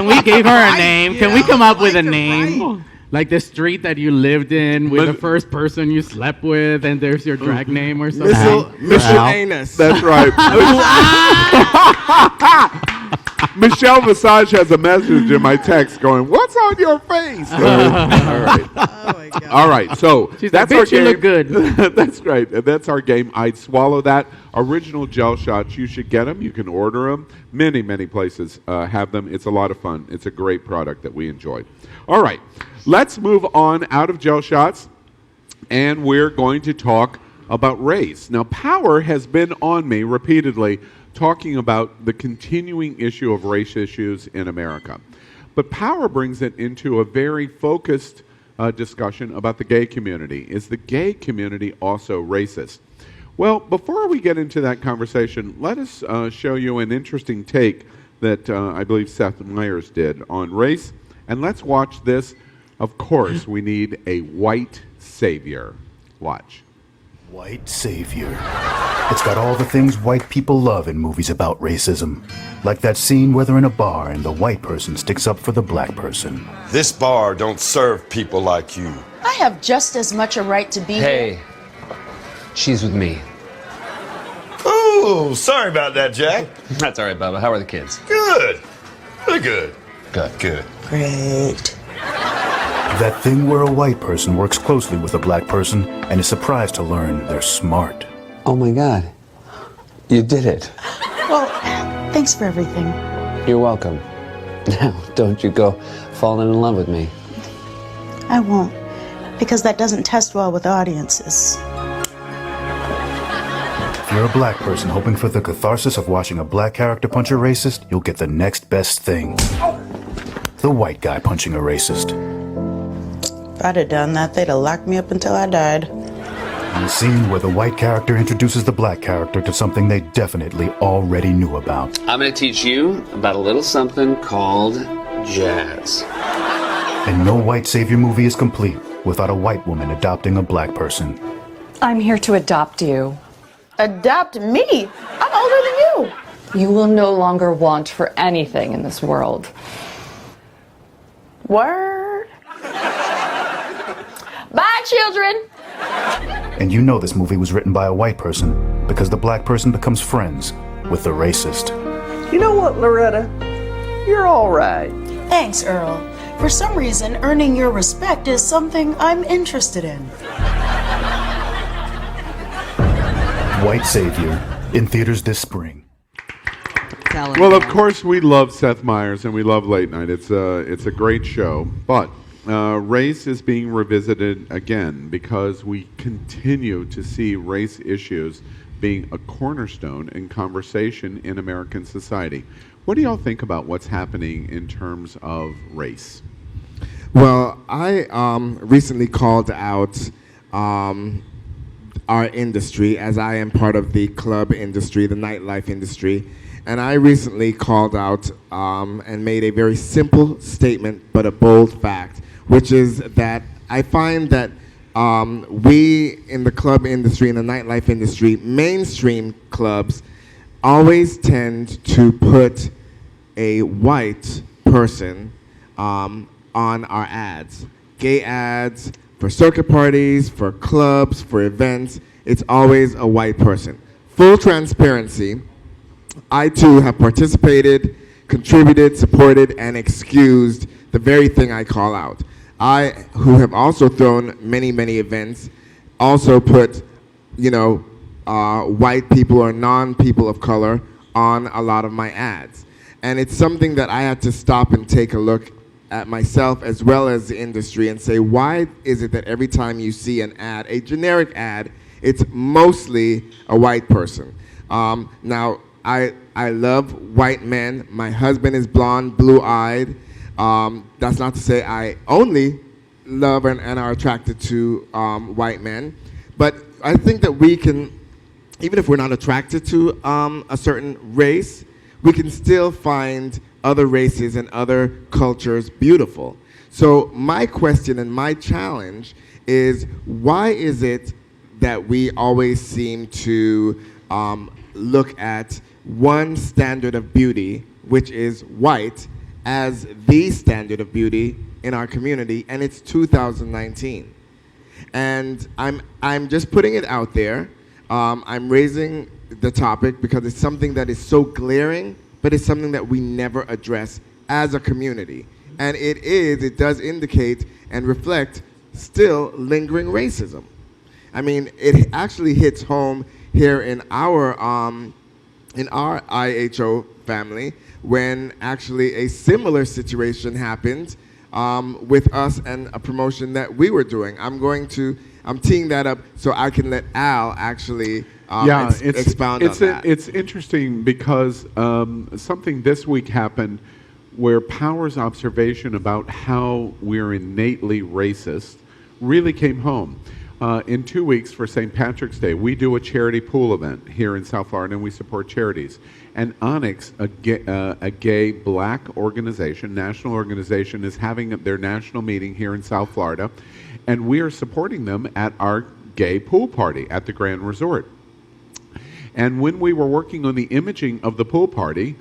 we give her a name? Can we come up with a name? Like the street that you lived in with the first person you slept with, and there's your drag name or something? Mr. Anus. That's right. Michelle Visage has a message in my text going, "What's on your face?" All right. Oh my god. All right. So She's that's like, our "Bitch, you game. look good." That's right. That's our game. I'd Swallow That. Original gel shots. You should get them. You can order them. Many, many places have them. It's a lot of fun. It's a great product that we enjoy. All right. Let's move on out of gel shots and we're going to talk about race. Now, Power has been on me repeatedly talking about the continuing issue of race issues in America. But Power brings it into a very focused discussion about the gay community. Is the gay community also racist? Well, before we get into that conversation, let us show you an interesting take that I believe Seth Meyers did on race. And let's watch this. Of course, we need a white savior. Watch. White savior. It's got all the things white people love in movies about racism. Like that scene where they're in a bar and the white person sticks up for the black person. This bar don't serve people like you. I have just as much a right to be here. Hey, she's with me. Ooh, sorry about that, Jack. That's all right, Bubba. How are the kids? Good. Really good. Good. Good. Great. That thing where a white person works closely with a black person and is surprised to learn they're smart. Oh my God. You did it. Well, thanks for everything. You're welcome. Now, don't you go falling in love with me. I won't, because that doesn't test well with audiences. If you're a black person hoping for the catharsis of watching a black character punch a racist, you'll get the next best thing. The white guy punching a racist. If I'd have done that, they'd have locked me up until I died. And the scene where the white character introduces the black character to something they definitely already knew about. I'm going to teach you about a little something called jazz. And no white savior movie is complete without a white woman adopting a black person. I'm here to adopt you. Adopt me? I'm older than you. You will no longer want for anything in this world. Word. Bye, children. And you know this movie was written by a white person because the black person becomes friends with the racist. You know what, Loretta? You're all right. Thanks, Earl. For some reason, earning your respect is something I'm interested in. White Savior, in theaters this spring. Well, of course, we love Seth Meyers and we love Late Night. It's a great show, but race is being revisited again because we continue to see race issues being a cornerstone in conversation in American society. What do y'all think about what's happening in terms of race? Well, I recently called out our industry, as I am part of the club industry, the nightlife industry. And I recently called out and made a very simple statement, but a bold fact, which is that I find that we in the club industry, in the nightlife industry, mainstream clubs always tend to put a white person on our ads. Gay ads, for circuit parties, for clubs, for events, it's always a white person. Full transparency, I too have participated, contributed, supported, and excused the very thing I call out. I, who have also thrown many, many events, also put, white people or non-people of color on a lot of my ads. And it's something that I had to stop and take a look at myself as well as the industry and say, why is it that every time you see an ad, a generic ad, it's mostly a white person? Now, I love white men. My husband is blonde, blue-eyed. That's not to say I only love and are attracted to white men. But I think that we can, even if we're not attracted to a certain race, we can still find other races and other cultures beautiful. So my question and my challenge is, why is it that we always seem to look at one standard of beauty, which is white, as the standard of beauty in our community, and it's 2019. And I'm just putting it out there. I'm raising the topic because it's something that is so glaring, but it's something that we never address as a community. And it does indicate and reflect still lingering racism. I mean, it actually hits home here in our IHO family when actually a similar situation happened with us and a promotion that we were doing. I'm going to I'm teeing that up so I can let Al actually expound on that. It's interesting because something this week happened where Power's observation about how we're innately racist really came home. In 2 weeks for St. Patrick's Day, we do a charity pool event here in South Florida, and we support charities. And Onyx, a gay black organization, national organization, is having their national meeting here in South Florida, and we are supporting them at our gay pool party at the Grand Resort. And when we were working on the imaging of the pool party,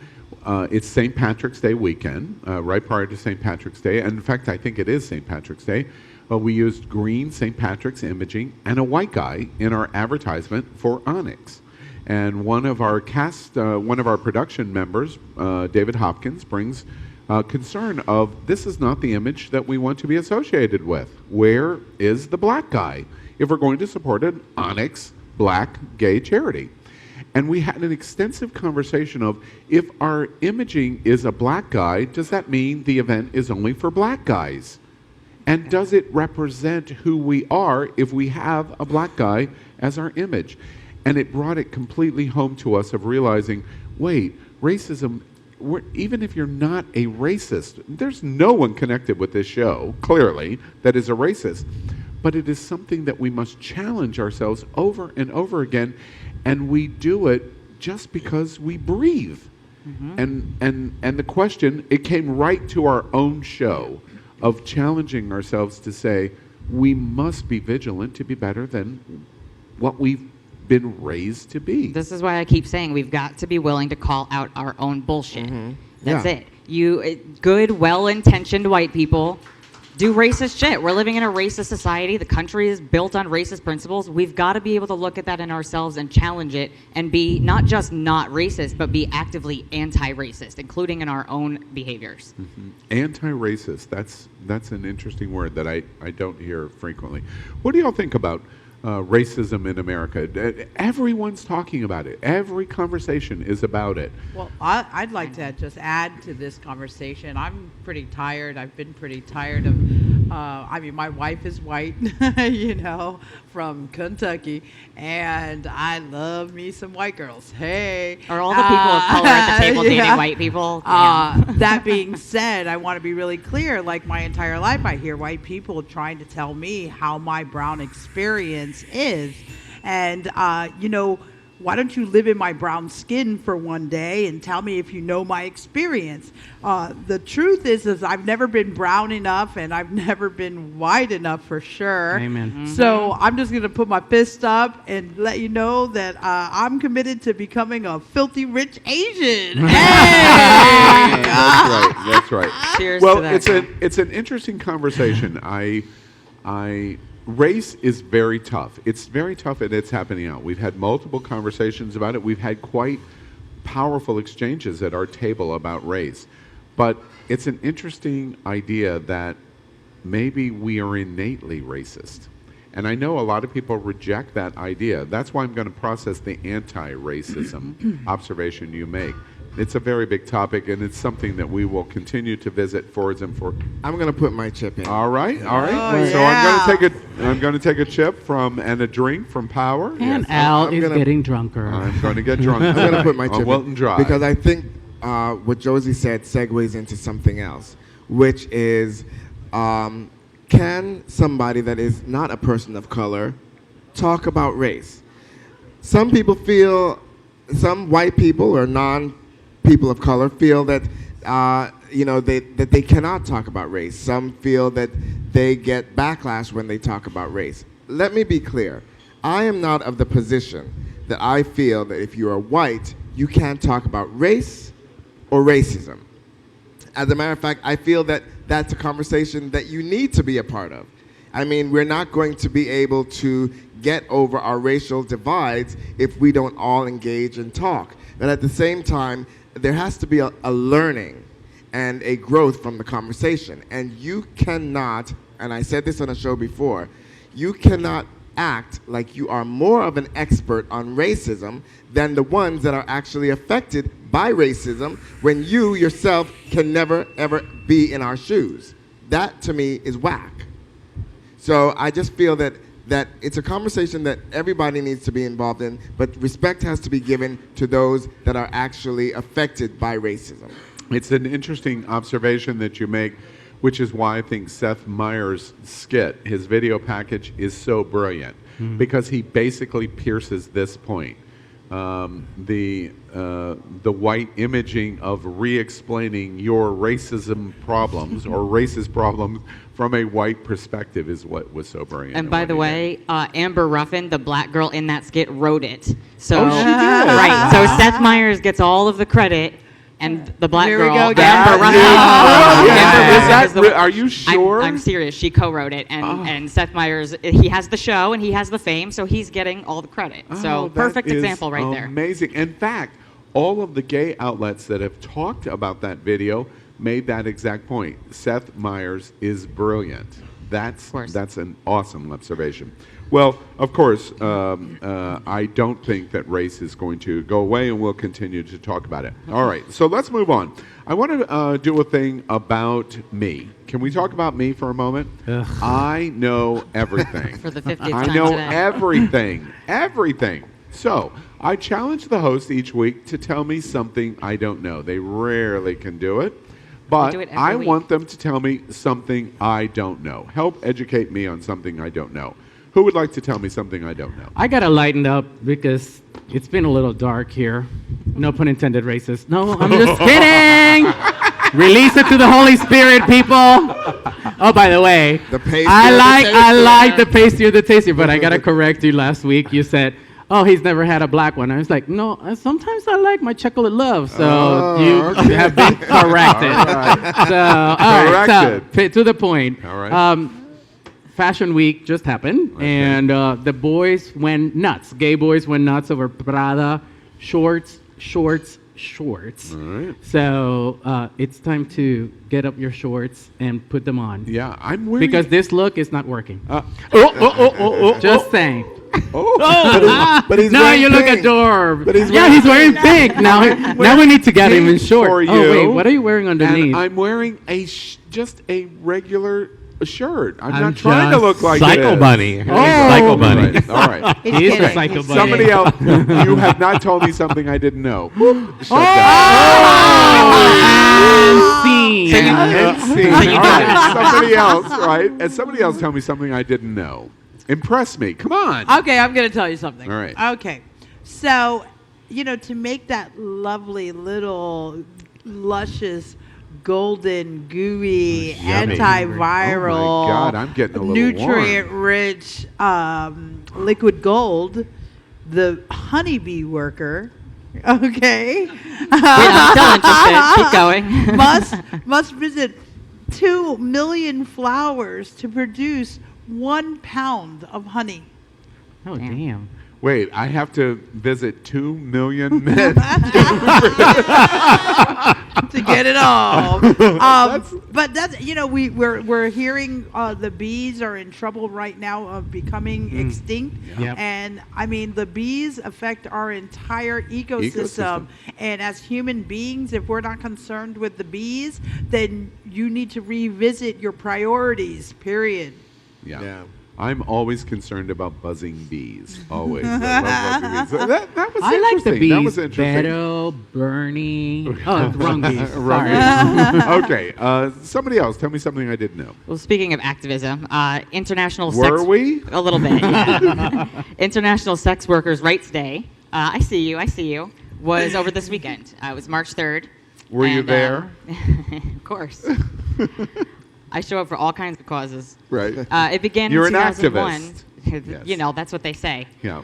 it's St. Patrick's Day weekend, right prior to St. Patrick's Day, and in fact, I think it is St. Patrick's Day. We used green St. Patrick's imaging and a white guy in our advertisement for Onyx. And one of our production members, David Hopkins, brings concern of this is not the image that we want to be associated with. Where is the black guy if we're going to support an Onyx black gay charity? And we had an extensive conversation of if our imaging is a black guy, does that mean the event is only for black guys? And does it represent who we are if we have a black guy as our image? And it brought it completely home to us of realizing, wait, racism, even if you're not a racist, there's no one connected with this show, clearly, that is a racist. But it is something that we must challenge ourselves over and over again, and we do it just because we breathe. And the question, it came right to our own show of challenging ourselves to say, we must be vigilant to be better than what we've been raised to be. This is why I keep saying we've got to be willing to call out our own bullshit. That's it. Good, well-intentioned white people do racist shit. We're living in a racist society. The country is built on racist principles. We've got to be able to look at that in ourselves and challenge it and be not just not racist, but be actively anti-racist, including in our own behaviors. Anti-racist, that's an interesting word that I don't hear frequently. What do y'all think about racism in America? Everyone's talking about it. Every conversation is about it. Well, I'd like to just add to this conversation. I'm pretty tired. I've been pretty tired of, my wife is white, from Kentucky, and I love me some white girls. Hey. Are all the people of color at the table dating white people? That being said, I want to be really clear. Like my entire life, I hear white people trying to tell me how my brown experience is. And, why don't you live in my brown skin for one day and tell me if you know my experience? The truth is I've never been brown enough and I've never been white enough for sure. Amen. So I'm just going to put my fist up and let you know that I'm committed to becoming a filthy rich Asian. Hey! That's right. Cheers well, to that. it's an interesting conversation. Race is very tough. It's very tough, and it's happening out. We've had multiple conversations about it. We've had quite powerful exchanges at our table about race. But it's an interesting idea that maybe we are innately racist. And I know a lot of people reject that idea. That's why I'm going to process the anti-racism observation you make. It's a very big topic, and it's something that we will continue to visit forwards and forwards. I'm going to put my chip in. All right. Oh, So yeah. I'm going to take a chip and a drink from Power. And Al is getting drunker. I'm going to get drunk. I'm going to put my chip in. Wilton Drive. Because I think what Josie said segues into something else, which is can somebody that is not a person of color talk about race? Some people feel, some white people or non-people of color feel that that they cannot talk about race. Some feel that they get backlash when they talk about race. Let me be clear. I am not of the position that I feel that if you are white, you can't talk about race or racism. As a matter of fact, I feel that that's a conversation that you need to be a part of. I mean, we're not going to be able to get over our racial divides if we don't all engage and talk. But at the same time, there has to be a learning and a growth from the conversation. And you cannot, and I said this on a show before, you cannot act like you are more of an expert on racism than the ones that are actually affected by racism when you yourself can never, ever be in our shoes. That, to me, is whack. So I just feel that that it's a conversation that everybody needs to be involved in, but respect has to be given to those that are actually affected by racism. It's an interesting observation that you make, which is why I think Seth Meyers' skit, his video package, is so brilliant, because he basically pierces this point. The white imaging of re-explaining your racism problems or racist problems from a white perspective is what was so brilliant. And by the way, Amber Ruffin, the black girl in that skit, wrote it. So, Oh, she did? Right. So Seth Meyers gets all of the credit, and the black Here we girl, go again. Amber Ruffin. Are you sure? I'm serious. She co-wrote it, and Seth Meyers, he has the show and he has the fame, so he's getting all the credit. So that perfect is example right there. Amazing. In fact, all of the gay outlets that have talked about that video made that exact point. Seth Meyers is brilliant. That's an awesome observation. Well, of course, I don't think that race is going to go away, and we'll continue to talk about it. All right, so let's move on. I want to do a thing about me. Can we talk about me for a moment? I know everything. For the 50th I time know today. everything. So I challenge the host each week to tell me something I don't know. They rarely can do it, but do it every I week. want them to tell me something I don't know. Help educate me on something I don't know. Who would like to tell me something I don't know? I gotta lighten up because it's been a little dark here. No pun intended, racist. No, I'm just kidding. Release it to the Holy Spirit, people. Oh, by the way, I like the pastier the tastier, but I gotta correct you. Last week you said, "Oh, he's never had a black one." I was like, "No, sometimes I like my chocolate love." So you have been corrected. So to the point. All right. Fashion Week just happened, and the boys went nuts. Gay boys went nuts over Prada shorts. All right. So it's time to get up your shorts and put them on. Yeah, I'm wearing... Because this look is not working. Just saying. But he's now wearing you look pink. adorable. But he's he's wearing pink. Now we need to get him in short. For you, Oh wait, what are you wearing underneath? And I'm wearing just a regular shirt. I'm not trying to look like Psycho this. Bunny. Oh, Psycho Bunny. Right. All right. He's a psycho bunny. Somebody else. You have not told me something I didn't know. Shut down. Scene. End scene. All right. Somebody else, right? And somebody else tell me something I didn't know. Impress me. Come on. Okay, I'm going to tell you something. All right. Okay. So, to make that lovely little luscious golden, gooey, Yummy. antiviral, Oh my God, I'm getting a little nutrient-rich liquid gold, the honeybee worker. Okay. I'm still interested. Keep going. must visit 2 million flowers to produce 1 pound of honey. Oh damn. Wait, I have to visit 2 million men to get it all. But that's we're hearing the bees are in trouble right now of becoming extinct. Yep. And I mean the bees affect our entire ecosystem. And as human beings, if we're not concerned with the bees, then you need to revisit your priorities. Period. Yeah. I'm always concerned about buzzing bees. Always. I love buzzing bees. That was I like interesting. the bees. That was interesting. Beto, Bernie. Oh, wrong bees. Wrong Sorry. bees. Okay. Somebody else. Tell me something I didn't know. Well, speaking of activism, international Were sex... we? A little bit, yeah. International Sex Workers' Rights Day, I see you, was over this weekend. It was March 3rd. Were you there? Of course. I show up for all kinds of causes. Right. It began You're in an 2001. activist. Yes. That's what they say. Yeah.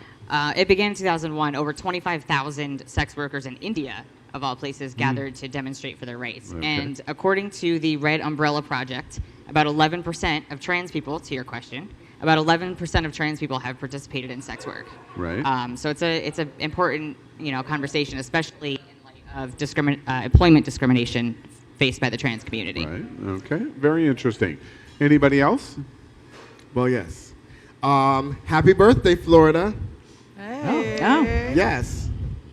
It began in 2001. Over 25,000 sex workers in India, of all places, gathered to demonstrate for their rights. Okay. And according to the Red Umbrella Project, about 11% of trans people, to your question, about 11% of trans people have participated in sex work. Right. So it's an important conversation, especially in light of employment discrimination faced by the trans community. Right. Okay. Very interesting. Anybody else? Well, yes. Happy birthday, Florida. Hey. Oh. Yes.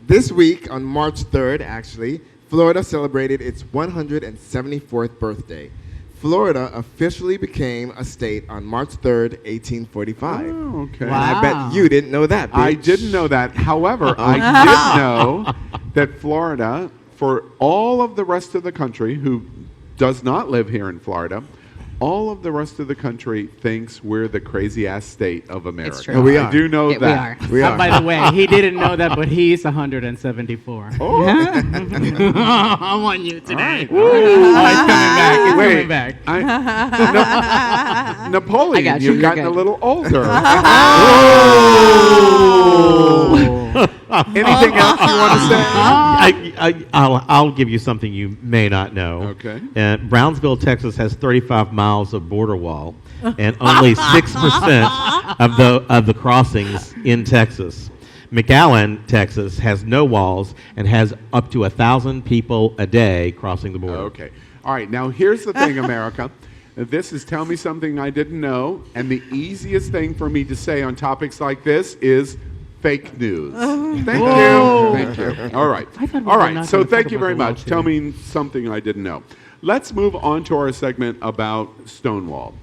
This week, on March 3rd, actually, Florida celebrated its 174th birthday. Florida officially became a state on March 3rd, 1845. Oh, okay. And I bet you didn't know that, bitch. I didn't know that. However, I did know that Florida, for all of the rest of the country who does not live here in Florida, all of the rest of the country thinks we're the crazy-ass state of America. It's true. Oh, we are. I do know that. We are. By the way, he didn't know that, but he's 174. Oh. I'm on you today. All right. He's coming back. Napoleon, I got you. you've gotten a little older. Anything else you want to say? I'll give you something you may not know. Okay. Brownsville, Texas has 35 miles of border wall, and only 6% of the crossings in Texas. McAllen, Texas has no walls and has up to 1,000 people a day crossing the border. Okay. All right. Now, here's the thing, America. This is Tell Me Something I Didn't Know, and the easiest thing for me to say on topics like this is fake news. Thank you. Thank you. All right. All right. So thank you very much. Tell me something I didn't know. Let's move on to our segment about Stonewall.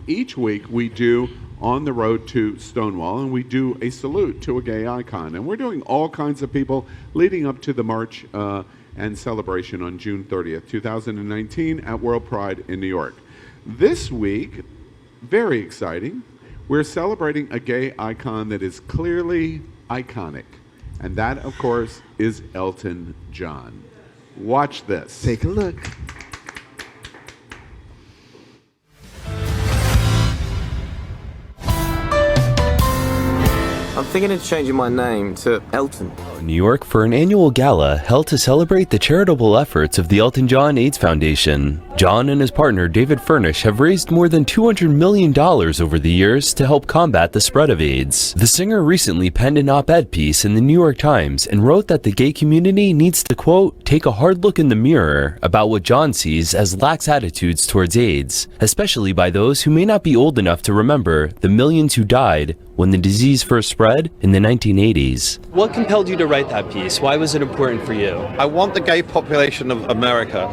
Each week we do On the Road to Stonewall, and we do a salute to a gay icon. And we're doing all kinds of people leading up to the march and celebration on June 30th, 2019 at World Pride in New York. This week, very exciting, we're celebrating a gay icon that is clearly iconic. And that, of course, is Elton John. Watch this. Take a look. I'm thinking of changing my name to Elton. New York for an annual gala held to celebrate the charitable efforts of the Elton John AIDS Foundation. John and his partner David Furnish have raised more than $200 million over the years to help combat the spread of AIDS. The singer recently penned an op-ed piece in the New York Times and wrote that the gay community needs to, quote, take a hard look in the mirror about what John sees as lax attitudes towards AIDS, especially by those who may not be old enough to remember the millions who died when the disease first spread in the 1980s. What compelled you to write that piece? Why was it important for you? I want the gay population of America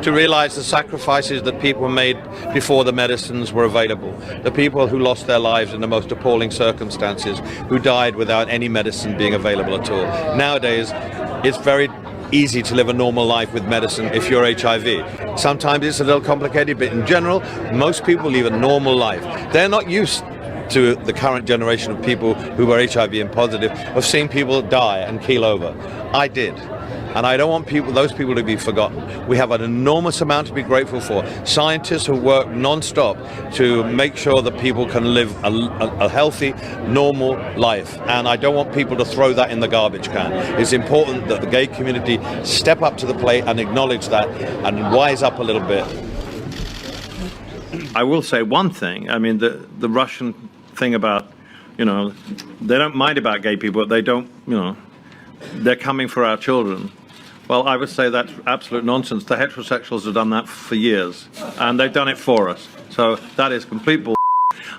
to realize the sacrifices that people made before the medicines were available. The people who lost their lives in the most appalling circumstances, who died without any medicine being available at all. Nowadays, it's very easy to live a normal life with medicine if you're HIV. Sometimes it's a little complicated, but in general, most people live a normal life. They're not used to the current generation of people who were HIV and positive of seeing people die and keel over. I did. And I don't want those people to be forgotten. We have an enormous amount to be grateful for. Scientists who work non-stop to make sure that people can live a healthy, normal life. And I don't want people to throw that in the garbage can. It's important that the gay community step up to the plate and acknowledge that and wise up a little bit. I will say one thing. I mean, the Russian thing about, they don't mind about gay people, but they don't, they're coming for our children. Well, I would say that's absolute nonsense. The heterosexuals have done that for years, and they've done it for us. So that is complete bull.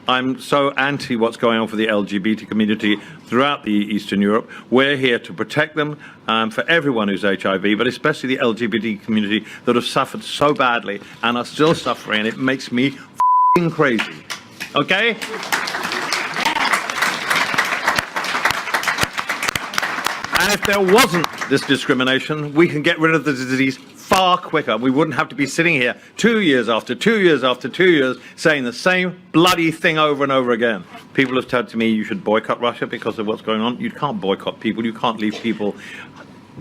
I'm so anti what's going on for the LGBT community throughout the Eastern Europe. We're here to protect them for everyone who's HIV, but especially the LGBT community that have suffered so badly and are still suffering. It makes me f***ing crazy. Okay? And if there wasn't this discrimination, we can get rid of the disease far quicker. We wouldn't have to be sitting here 2 years after 2 years after 2 years saying the same bloody thing over and over again. People have said to me, you should boycott Russia because of what's going on. You can't boycott people. You can't leave people.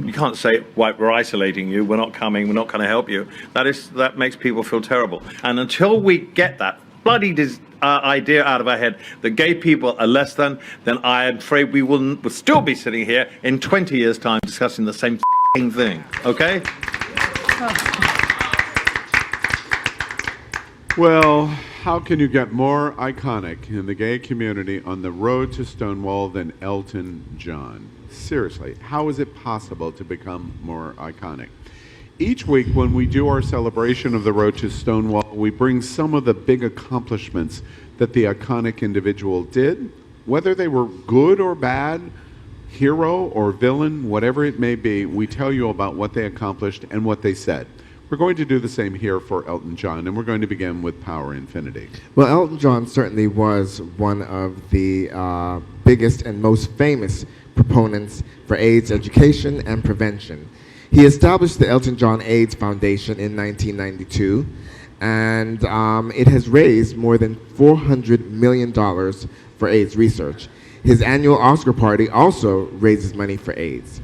You can't say, well, we're isolating you. We're not coming. We're not going to help you. That makes people feel terrible. And until we get that bloody idea out of our head that gay people are less than, then I am afraid we'll still be sitting here in 20 years' time discussing the same thing. Okay? Well, how can you get more iconic in the gay community on the road to Stonewall than Elton John? Seriously, how is it possible to become more iconic? Each week when we do our celebration of the road to Stonewall, we bring some of the big accomplishments that the iconic individual did, whether they were good or bad, hero or villain, whatever it may be. We tell you about what they accomplished and what they said. We're going to do the same here for Elton John, and we're going to begin with Power Infiniti. Well, Elton John certainly was one of the biggest and most famous proponents for AIDS education and prevention. He established the Elton John AIDS Foundation in 1992, and it has raised more than $400 million for AIDS research. His annual Oscar party also raises money for AIDS.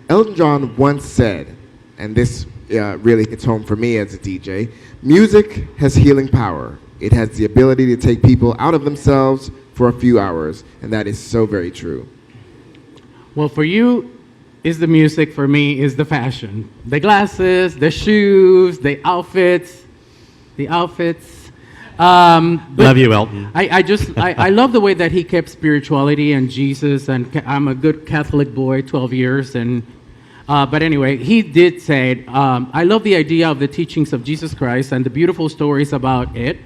Elton John once said, and this really hits home for me as a DJ, music has healing power. It has the ability to take people out of themselves for a few hours, and that is so very true. Well, for you, is the music, for me, is the fashion. The glasses, the shoes, the outfits. Love you, Elton. I love the way that he kept spirituality and Jesus, and I'm a good Catholic boy, 12 years, and but anyway, he did say, I love the idea of the teachings of Jesus Christ and the beautiful stories about it,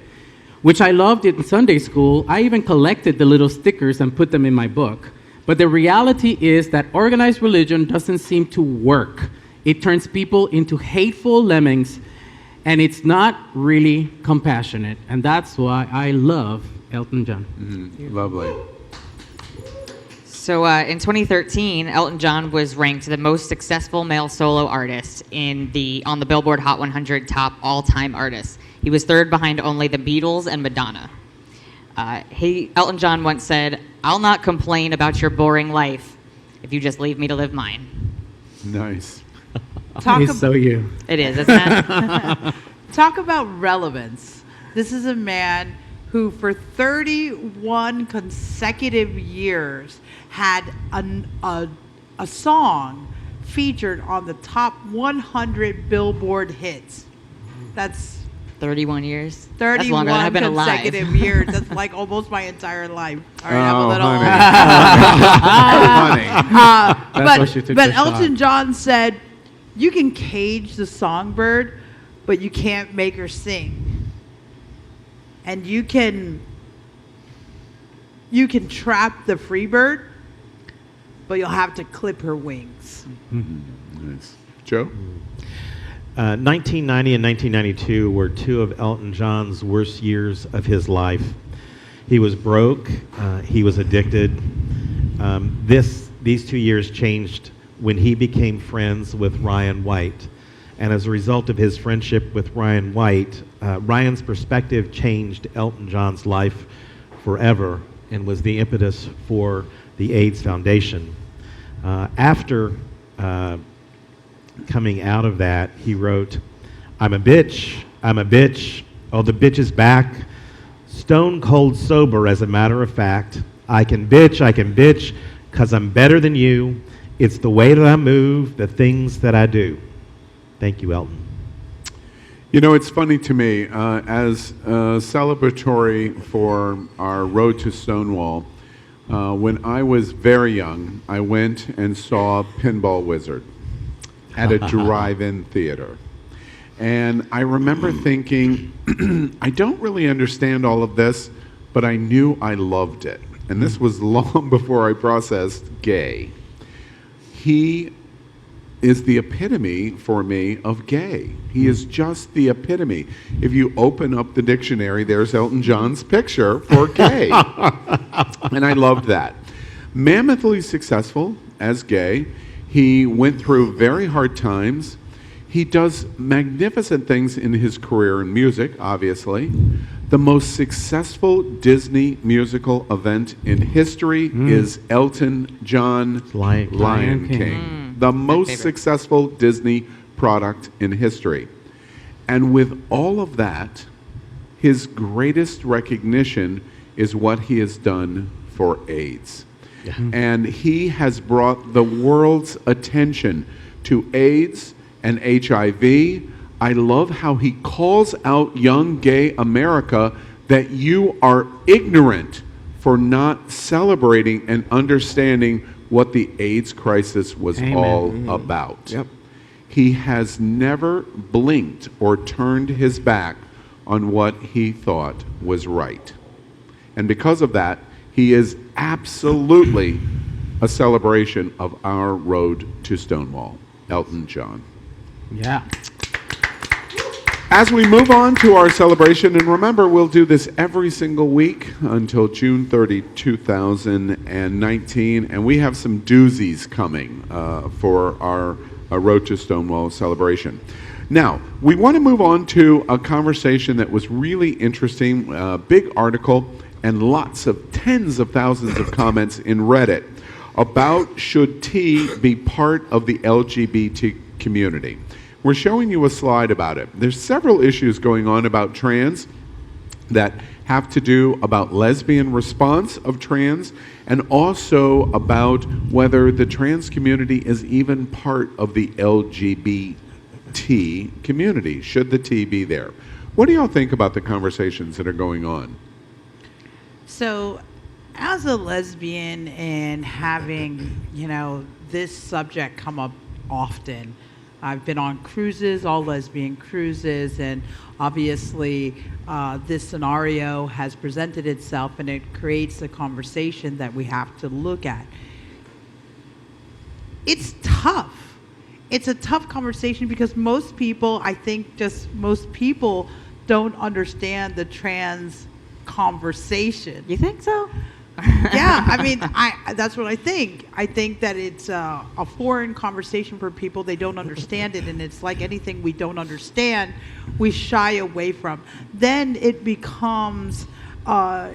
which I loved in Sunday school. I even collected the little stickers and put them in my book. But the reality is that organized religion doesn't seem to work. It turns people into hateful lemmings, and it's not really compassionate. And that's why I love Elton John. Mm-hmm. Lovely. So in 2013, Elton John was ranked the most successful male solo artist on the Billboard Hot 100 top all-time artists. He was third behind only the Beatles and Madonna. Elton John once said, "I'll not complain about your boring life if you just leave me to live mine." Nice. He's so you. It is, isn't it? Talk about relevance. This is a man who for 31 consecutive years had a song featured on the top 100 Billboard hits. That's 31 years. 31 That's longer than I've been consecutive alive. years. That's like almost my entire life. All right, I'm a Oh, little. honey. That's why she took but the shot. Elton John said, "You can cage the songbird, but you can't make her sing. And you can trap the free bird, but you'll have to clip her wings." Nice. Joe? 1990 and 1992 were two of Elton John's worst years of his life. He was broke. He was addicted. These 2 years changed when he became friends with Ryan White. And as a result of his friendship with Ryan White, Ryan's perspective changed Elton John's life forever and was the impetus for the AIDS Foundation. After coming out of that, he wrote, I'm a bitch, oh the bitch is back, stone cold sober as a matter of fact, I can bitch, cause I'm better than you, it's the way that I move, the things that I do. Thank you, Elton. You know, it's funny to me, as celebratory for our Road to Stonewall, when I was very young, I went and saw Pinball Wizard at a drive-in theater. And I remember thinking, I don't really understand all of this, but I knew I loved it. And this was long before I processed gay. He is the epitome for me of gay. He is just the epitome. If you open up the dictionary, there's Elton John's picture for gay. And I loved that. Mammothly successful as gay. He went through very hard times. He does magnificent things in his career in music, obviously. The most successful Disney musical event in history is Elton John Lion King. The most successful Disney product in history. And with all of that, his greatest recognition is what he has done for AIDS. Yeah. And he has brought the world's attention to AIDS and HIV. I love how he calls out young gay America that you are ignorant for not celebrating and understanding what the AIDS crisis was all about. Yep. He has never blinked or turned his back on what he thought was right. And because of that, he is absolutely a celebration of our road to Stonewall. Elton John. Yeah. As we move on to our celebration, and remember, we'll do this every single week until June 30, 2019, and we have some doozies coming for our Road to Stonewall celebration. Now, we want to move on to a conversation that was really interesting, big article, and lots of tens of thousands of comments in Reddit about should tea be part of the LGBT community. We're showing you a slide about it. There's several issues going on about trans that have to do about lesbian response of trans, and also about whether the trans community is even part of the LGBT community. Should the T be there? What do y'all think about the conversations that are going on? So, as a lesbian and having, this subject come up often, I've been on cruises, all lesbian cruises, and obviously this scenario has presented itself, and it creates a conversation that we have to look at. It's tough. It's a tough conversation because most people don't understand the trans conversation. You think so? Yeah, I mean, that's what I think. I think that it's a foreign conversation for people. They don't understand it, and it's like anything we don't understand, we shy away from. Then it becomes, a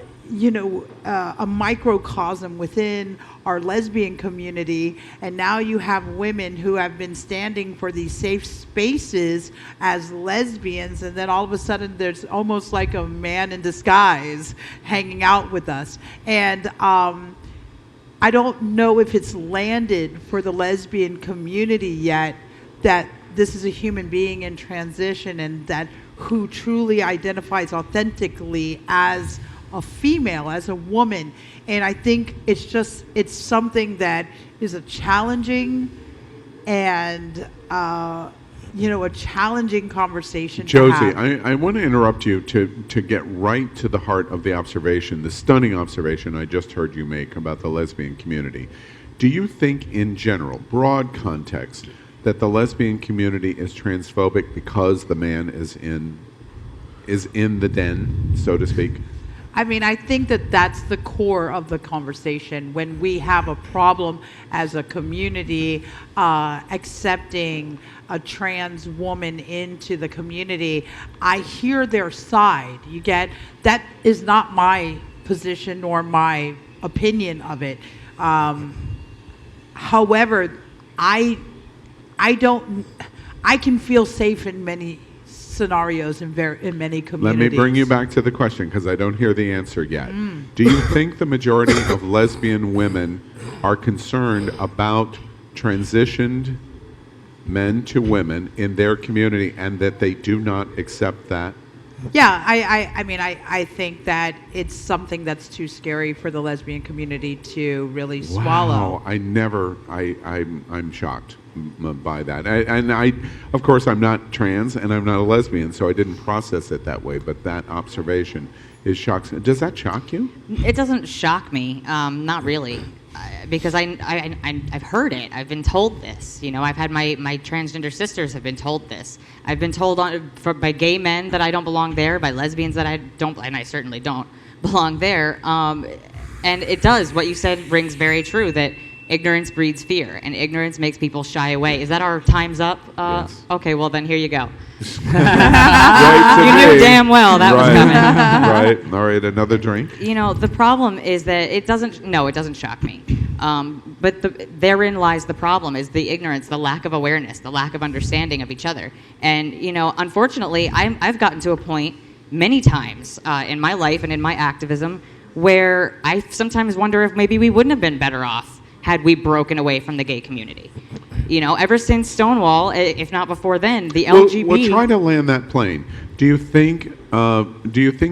microcosm within our lesbian community, and now you have women who have been standing for these safe spaces as lesbians, and then all of a sudden there's almost like a man in disguise hanging out with us. And I don't know if it's landed for the lesbian community yet that this is a human being in transition, and that who truly identifies authentically as a female, as a woman. And I think it's something that is a challenging and a challenging conversation. Josie, I want to interrupt you to get right to the heart of the observation, the stunning observation I just heard you make about the lesbian community. Do you think, in general, broad context, that the lesbian community is transphobic because the man is in the den, so to speak? I mean, I think that that's the core of the conversation. When we have a problem as a community accepting a trans woman into the community, I hear their side. You get, that is not my position nor my opinion of it. However, I can feel safe in many scenarios in many communities. Let me bring you back to the question, because I don't hear the answer yet. Do you think the majority of lesbian women are concerned about transitioned men to women in their community, and that they do not accept that? Yeah, I think that it's something that's too scary for the lesbian community to really swallow. Wow, I'm shocked by that. I, of course, I'm not trans and I'm not a lesbian, so I didn't process it that way, but that observation is shocking. Does that shock you? It doesn't shock me, not really, because I've heard it. I've been told this. I've had my transgender sisters have been told this. I've been told by gay men that I don't belong there, by lesbians that I don't, and I certainly don't belong there. And it does, what you said rings very true, that ignorance breeds fear, and ignorance makes people shy away. Is that our time's up? Yes. Okay, well then here you go. You knew damn well that was coming. Right. All right, another drink. The problem is that it doesn't shock me. But therein lies the problem, is the ignorance, the lack of awareness, the lack of understanding of each other. And, unfortunately, I've gotten to a point many times in my life and in my activism where I sometimes wonder if maybe we wouldn't have been better off had we broken away from the gay community. Ever since Stonewall, if not before then, the LGBT... We'll try to land that plane. Do you think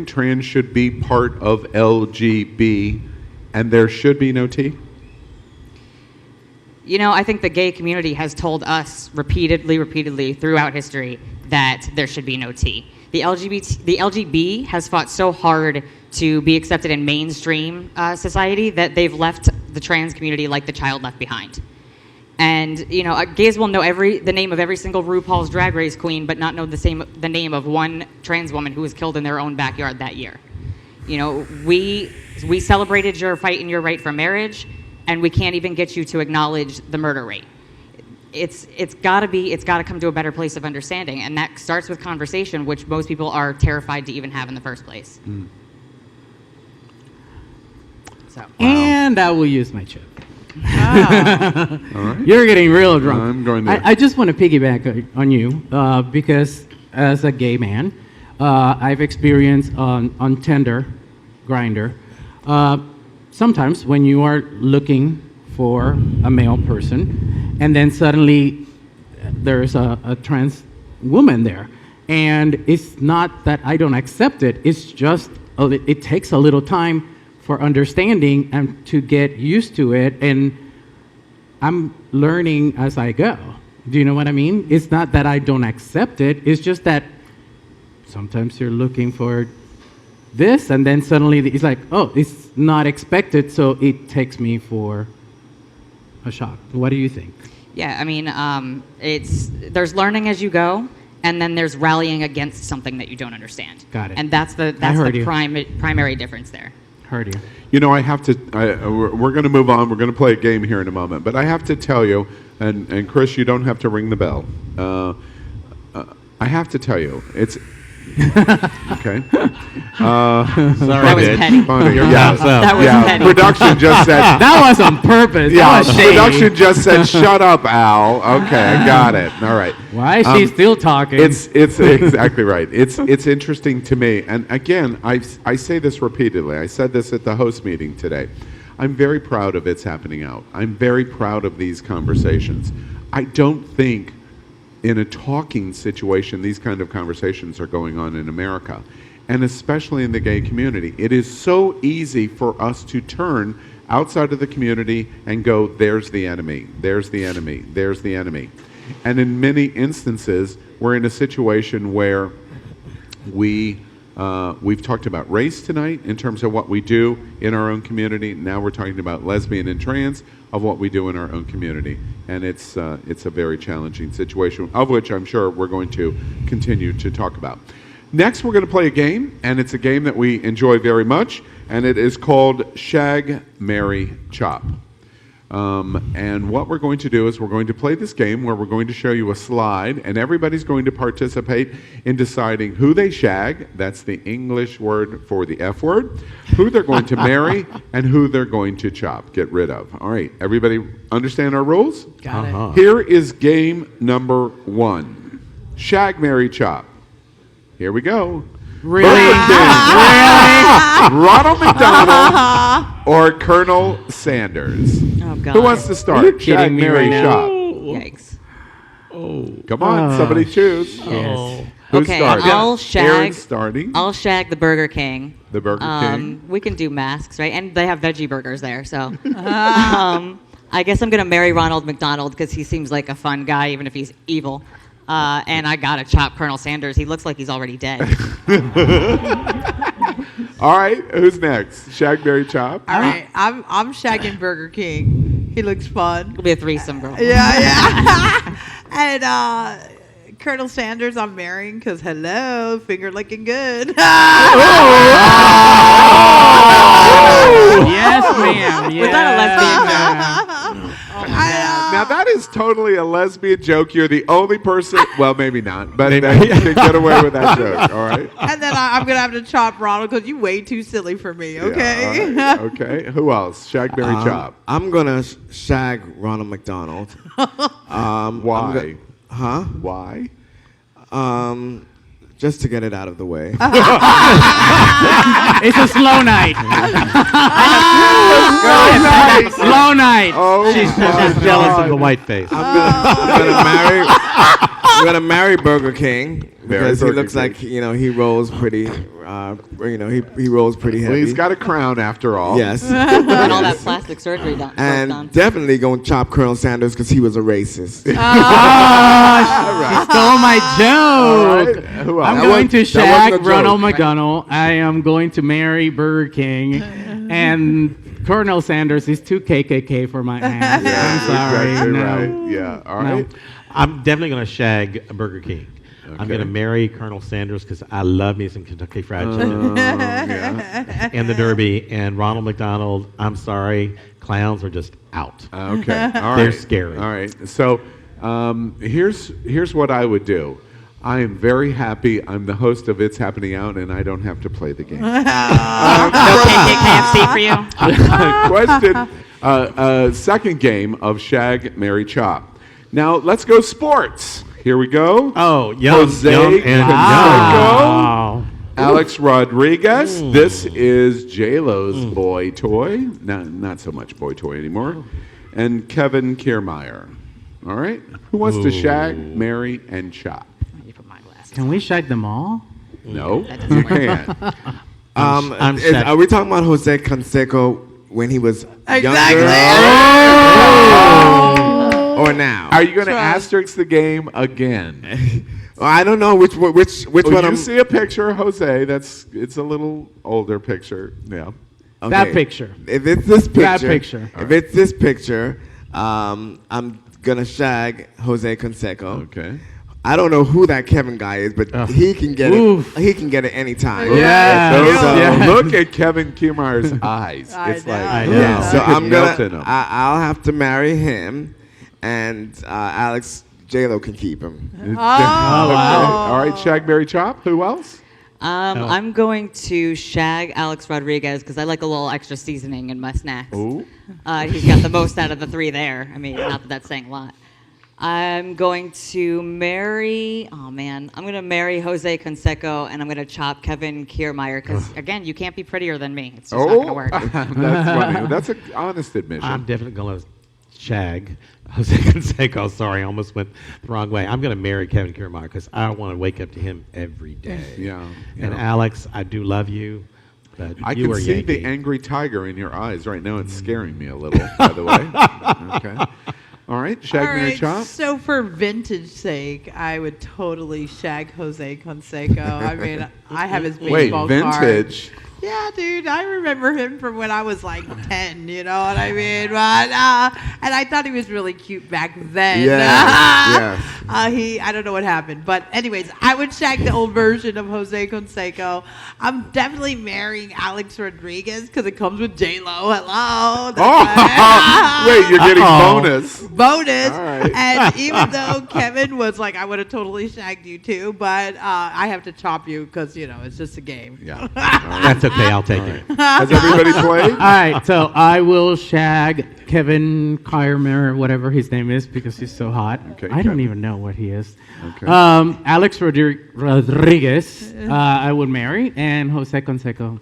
trans should be part of LGB and there should be no T? I think the gay community has told us repeatedly throughout history that there should be no T. The LGB has fought so hard to be accepted in mainstream society that they've left the trans community like the child left behind. And gays will know the name of every single RuPaul's Drag Race queen, but not know the name of one trans woman who was killed in their own backyard that year. We celebrated your fight and your right for marriage, and we can't even get you to acknowledge the murder rate. It's got to come to a better place of understanding, and that starts with conversation, which most people are terrified to even have in the first place. So. And I will use my chip. All right. You're getting real drunk. I'm going to. I just want to piggyback on you because as a gay man, I've experienced on Tinder, Grindr, sometimes when you are looking for a male person, and then suddenly there's a trans woman there, and it's not that I don't accept it. It's just it takes a little time for understanding and to get used to it, and I'm learning as I go. Do you know what I mean? It's not that I don't accept it, it's just that sometimes you're looking for this, and then suddenly it's like, oh, it's not expected, so it takes me for a shock. What do you think? Yeah, I mean, there's learning as you go, and then there's rallying against something that you don't understand. Got it. And that's the primary difference there. Heard you. I have to. We're going to move on. We're going to play a game here in a moment. But I have to tell you, and Chris, you don't have to ring the bell. I have to tell you, it's okay. Sorry, that was petty. That was petty. Production just said that was on purpose. Yeah, production just said, "Shut up, Al." Okay, I got it. All right. Why is she still talking? It's exactly right. It's interesting to me, and again, I say this repeatedly. I said this at the host meeting today. I'm very proud of It's Happening Out. I'm very proud of these conversations. I don't think in a talking situation these kind of conversations are going on in America, and especially in the gay community. It is so easy for us to turn outside of the community and go, there's the enemy, there's the enemy, there's the enemy. And in many instances, we're in a situation where we've talked about race tonight in terms of what we do in our own community. Now we're talking about lesbian and trans, of what we do in our own community. And it's a very challenging situation, of which I'm sure we're going to continue to talk about. Next, we're going to play a game, and it's a game that we enjoy very much, and it is called Shag, Marry, Chop. And what we're going to do is we're going to play this game where we're going to show you a slide, and everybody's going to participate in deciding who they shag, that's the English word for the F word, who they're going to marry, and who they're going to chop, get rid of. All right, everybody understand our rules? Got it. Here is game number 1. Shag, marry, chop. Here we go. Really? Ronald McDonald or Colonel Sanders? Oh, God. Who wants to start? Are you kidding me right now? Chop. Yikes. Come on, somebody choose. Yes. Who's Okay, starting? I'll shag. Aaron's starting. I'll shag the Burger King. The Burger King. We can do masks, right? And they have veggie burgers there, so. I guess I'm gonna marry Ronald McDonald because he seems like a fun guy, even if he's evil. And I gotta chop Colonel Sanders. He looks like he's already dead. All right, who's next? Shag, marry, chop. All right, I'm shagging Burger King. He looks fun. It'll be a threesome, girl. Yeah. And Colonel Sanders, I'm marrying because hello, finger looking good. Yes, ma'am. Yes. Was that a lesbian joke? Now that is totally a lesbian joke. You're the only person, well, maybe not, but that you can get away with that joke, all right? And then I'm going to have to chop Ronald because you're way too silly for me, okay? Yeah, all right. Okay, who else? Shag, marry, chop. I'm going to shag Ronald McDonald. Why? Why? Just to get it out of the way. It's a slow night. Slow night. Oh, She's jealous of the white face. I'm gonna marry Burger King because he looks like he rolls pretty. He rolls pretty heavy. Well, he's got a crown after all. Yes. And all that plastic surgery done. And definitely gonna chop Colonel Sanders because he was a racist. Stole my joke. Right. Who else? I'm going to shag Ronald McDonald. I am going to marry Burger King. And Colonel Sanders is too KKK for my aunt. I'm sorry. Exactly No. right. Yeah. All right. I'm definitely going to shag Burger King. I'm Okay. going to marry Colonel Sanders because I love me some Kentucky Fried Chicken. Yeah. And the Derby. And Ronald McDonald, I'm sorry, clowns are just out. Okay. All right. They're scary. All right. So here's what I would do. I am very happy I'm the host of It's Happening Out, and I don't have to play the game. No KFC for you. Question. Second game of Shag, Marry, Chop. Now, let's go sports. Here we go. Oh, yum, Jose yum, and Canseco, Alex Rodriguez. This is J-Lo's boy toy. Not so much boy toy anymore. And Kevin Kiermaier. All right. Who wants to shag, marry, and chop? Can we shag them all? No, you can't. Are we talking about Jose Canseco when he was Exactly. younger? Or now? Are you going to asterisk the game again? I don't know which one. You see a picture of Jose. It's a little older picture. Yeah. Okay. That picture. If it's this picture. That picture. If it's this picture, I'm gonna shag Jose Canseco. Okay. I don't know who that Kevin guy is, but he can get it. He can get it anytime. Yeah. Look at Kevin Kiermaier's eyes. It's like, So I'm melt in gonna. 'em. I'll have to marry him, and Alex J-Lo can keep him. Okay. All right, shag, marry, chop. Who else? I'm going to shag Alex Rodriguez because I like a little extra seasoning in my snacks. Ooh. He's got the most out of the three there. I mean, not that that's saying a lot. I'm going to marry, I'm going to marry Jose Canseco, and I'm going to chop Kevin Kiermaier because, again, you can't be prettier than me. It's just not going to work. That's funny. That's an honest admission. I'm definitely going to shag Jose Canseco. Sorry, I almost went the wrong way. I'm going to marry Kevin Kiermaier because I want to wake up to him every day. Yeah. And Alex, I do love you. But I you can are see Yankee. the angry tiger in your eyes right now. It's scaring me a little, by the way. Okay. All right, shag, marry, chop. So for vintage sake, I would totally shag Jose Canseco. I mean, I have his baseball card. Vintage? Yeah, dude, I remember him from when I was like 10, you know what I mean? But, and I thought he was really cute back then. Yes. I don't know what happened. But anyways, I would shag the old version of Jose Canseco. I'm definitely marrying Alex Rodriguez because it comes with J-Lo. Hello. Wait, you're getting bonus. Bonus. All right. And even though Kevin was like, I would have totally shagged you too, but I have to chop you because, you know, it's just a game. Yeah. That's okay, I'll take it. Has everybody played? All right, so I will shag Kevin Kiermaier, whatever his name is, because he's so hot. Okay, I don't even know what he is. Okay. Alex Rodriguez, I would marry, and Jose Canseco,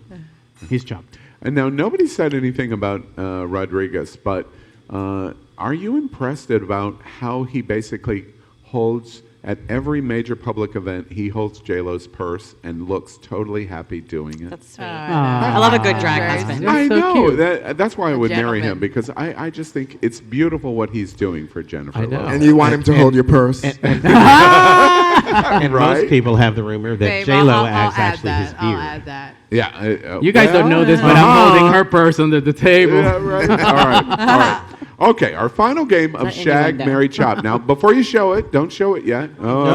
he's chopped. And now nobody said anything about Rodriguez, but are you impressed about how he basically holds at every major public event? He holds J-Lo's purse and looks totally happy doing it. That's sweet. I love a good drag husband. I so know cute. that's why I would marry gentleman. him, because I just think it's beautiful what he's doing for Jennifer. I know. Lopez. And you want him to hold your purse. And Right? most people have the rumor that Babe, J-Lo I'll acts add actually that. his I'll ear. add that. Yeah. You guys don't know this, but I'm holding her purse under the table. Yeah, right. All right. Okay, our final game of Is that shag, innuendo? marry, chop. Now, before you show it, don't show it yet. Oh,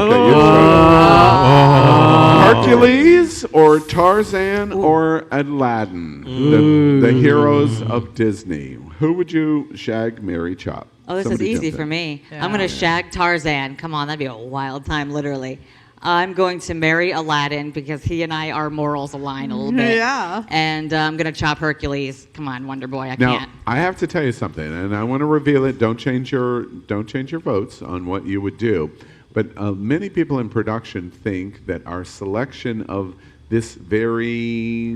okay. Hercules or Tarzan or Aladdin, the heroes of Disney. Who would you shag, marry, chop? Oh, this Somebody is easy jump for in. me. I'm going to shag Tarzan. Come on, that'd be a wild time, literally. I'm going to marry Aladdin because he and I, our morals align a little bit. Yeah. And I'm going to chop Hercules. Come on, Wonder Boy, I Now, can't. I have to tell you something, and I want to reveal it. Don't change your votes on what you would do. But many people in production think that our selection of this very,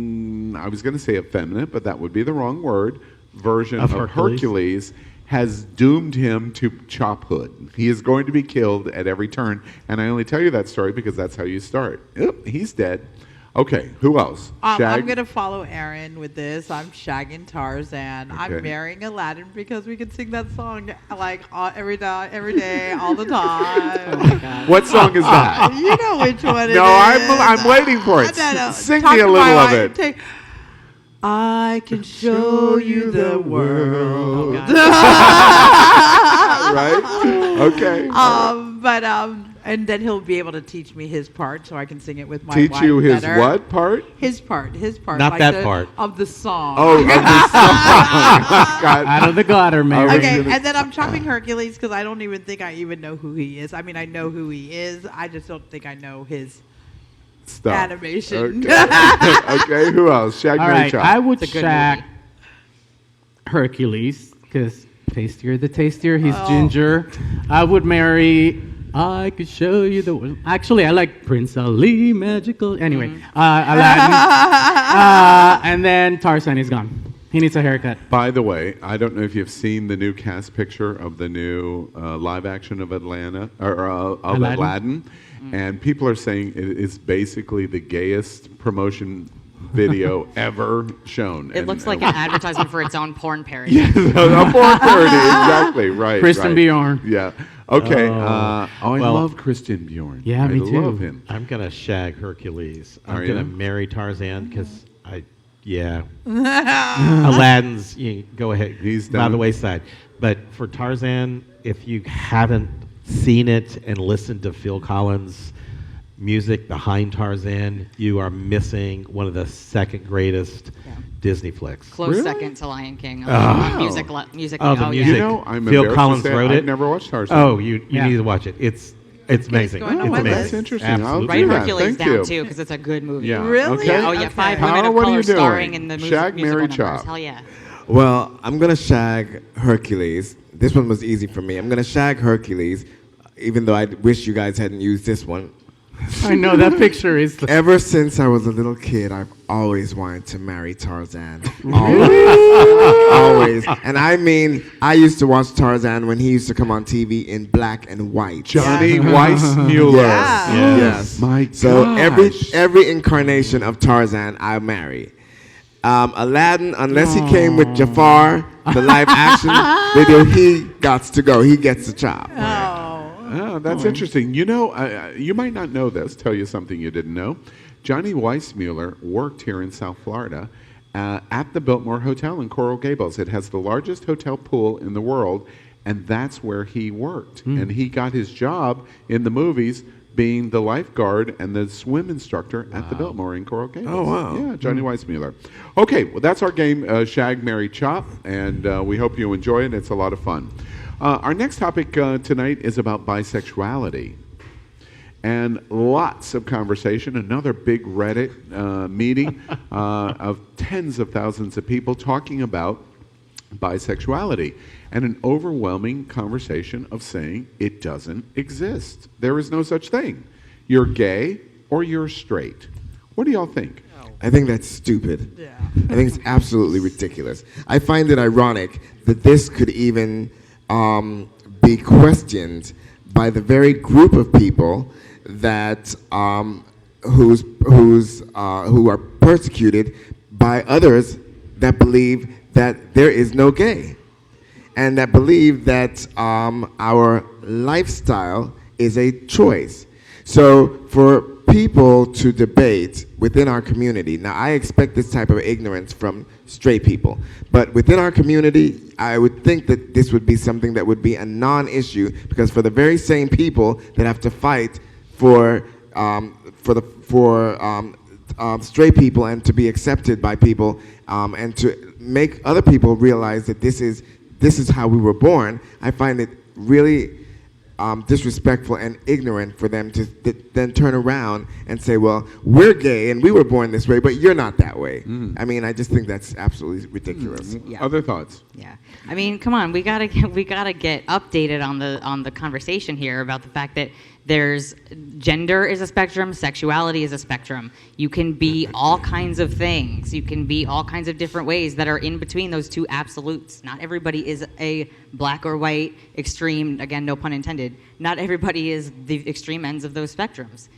I was going to say effeminate, but that would be the wrong word, version of Hercules has doomed him to chophood. He is going to be killed at every turn. And I only tell you that story because that's how you start. Yep, he's dead. Okay, who else? I'm going to follow Aaron with this. I'm shagging Tarzan. Okay. I'm marrying Aladdin because we can sing that song like every day, all the time. Oh my God. What song is that? You know which one it is. No, I'm waiting for it. No. Sing Talk me a to little my of wife. it. I can show you the world. Right? Okay. And then he'll be able to teach me his part so I can sing it with my Teach wife you his better. what part? His part. Not like that part. Of the song. Oh, of the song. God. Out of the gutter, Mary. Okay, and then I'm chopping Hercules because I don't even think I even know who he is. I mean, I know who he is. I just don't think I know his Stuff. animation. Okay. Okay, who else? Shag, All Mary, right, Chop. I would It's a good shag Hercules because tastier the tastier. He's Oh. ginger. I would marry. I could show you the world. Actually, I like Prince Ali, magical. Anyway, Aladdin. And then Tarzan is gone. He needs a haircut. By the way, I don't know if you've seen the new cast picture of the new live action of Aladdin. And people are saying it is basically the gayest promotion video ever shown. It looks like an advertisement for its own porn parody. Yes, a porn parody, exactly, right. Christian right. Bjorn. Yeah. Okay. Oh. I Well, love Christian Bjorn. Yeah, me I too. love him. I'm gonna shag Hercules. Are I'm gonna you? marry Tarzan because Aladdin's. Go ahead. He's by done. the wayside. But for Tarzan, if you haven't seen it and listened to Phil Collins' music behind Tarzan, you are missing one of the second greatest Disney flicks. Close second to Lion King. Oh. Music. Oh, the music. You know, I'm Phil embarrassed Collins to say wrote I've it. never watched Tarzan. Oh, you need to watch it. It's amazing. going on It's my amazing. list. That's interesting. Absolutely. Write that. Hercules Thank down you. too because it's a good movie. Yeah. Really? Okay. Oh yeah, Okay. 5 Power, women of what are color you doing? starring in the Shag, musical marry, numbers. chop. Hell yeah. Well, I'm going to shag Hercules. This one was easy for me. I'm going to shag Hercules, even though I wish you guys hadn't used this one. I know that picture is. Ever since I was a little kid, I've always wanted to marry Tarzan. Always. And I mean, I used to watch Tarzan when he used to come on TV in black and white. Johnny Weissmuller. Yes. Yes. My So gosh. every incarnation of Tarzan, I marry. Aladdin, unless he came with Jafar, the live action video, he got to go. He gets the job. Oh, that's interesting. You know, you might not know this. Tell you something you didn't know. Johnny Weissmuller worked here in South Florida at the Biltmore Hotel in Coral Gables. It has the largest hotel pool in the world, and that's where he worked. And he got his job in the movies being the lifeguard and the swim instructor at the Biltmore in Coral Gables. Oh, wow. Yeah, Johnny Weissmuller. Okay, well, that's our game, Shag, Marry, Chop, and we hope you enjoy it. It's a lot of fun. Our next topic tonight is about bisexuality. And lots of conversation, another big Reddit meeting of tens of thousands of people talking about bisexuality, and an overwhelming conversation of saying it doesn't exist. There is no such thing. You're gay or you're straight. What do y'all think? I think that's stupid. Yeah. I think it's absolutely ridiculous. I find it ironic that this could even be questioned by the very group of people that who are persecuted by others that believe that there is no gay, and that believe that our lifestyle is a choice. So for people to debate within our community, now I expect this type of ignorance from straight people, but within our community, I would think that this would be something that would be a non-issue, because for the very same people that have to fight for straight people and to be accepted by people, and to make other people realize that this is how we were born, I find it really disrespectful and ignorant for them to then turn around and say, well, we're gay and we were born this way, but you're not that way. I mean, I just think that's absolutely ridiculous. Yeah. Other thoughts? Yeah, I mean, come on, we gotta get updated on the conversation here about the fact that there's gender is a spectrum, sexuality is a spectrum. You can be all kinds of things. You can be all kinds of different ways that are in between those two absolutes. Not everybody is a black or white extreme. Again, no pun intended. Not everybody is the extreme ends of those spectrums.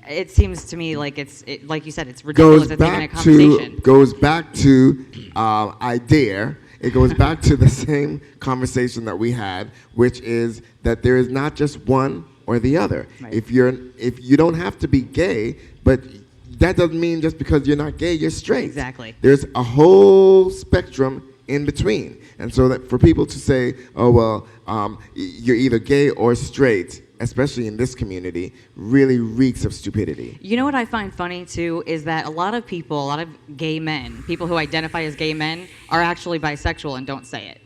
It seems to me like like you said, it's ridiculous. It's even a conversation. Goes back to I dare. It goes back to the same conversation that we had, which is that there is not just one or the other. Right. If you don't have to be gay, but that doesn't mean just because you're not gay, you're straight. Exactly. There's a whole spectrum in between. And so that for people to say, oh, well, you're either gay or straight, especially in this community, really reeks of stupidity. You know what I find funny, too, is that a lot of people, a lot of gay men, people who identify as gay men, are actually bisexual and don't say it.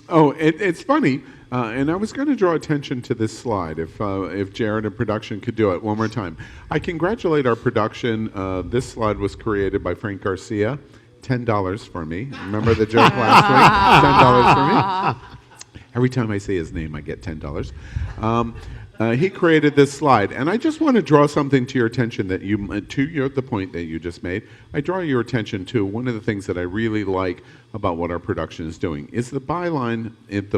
Oh, it's funny, and I was going to draw attention to this slide, if Jared and production could do it one more time. I congratulate our production. This slide was created by Frank Garcia. $10 for me. Remember the joke last week? $10 for me. Every time I say his name, I get $10. He created this slide, and I just want to draw something to your attention that the point that you just made. I draw your attention to one of the things that I really like about what our production is doing is the byline at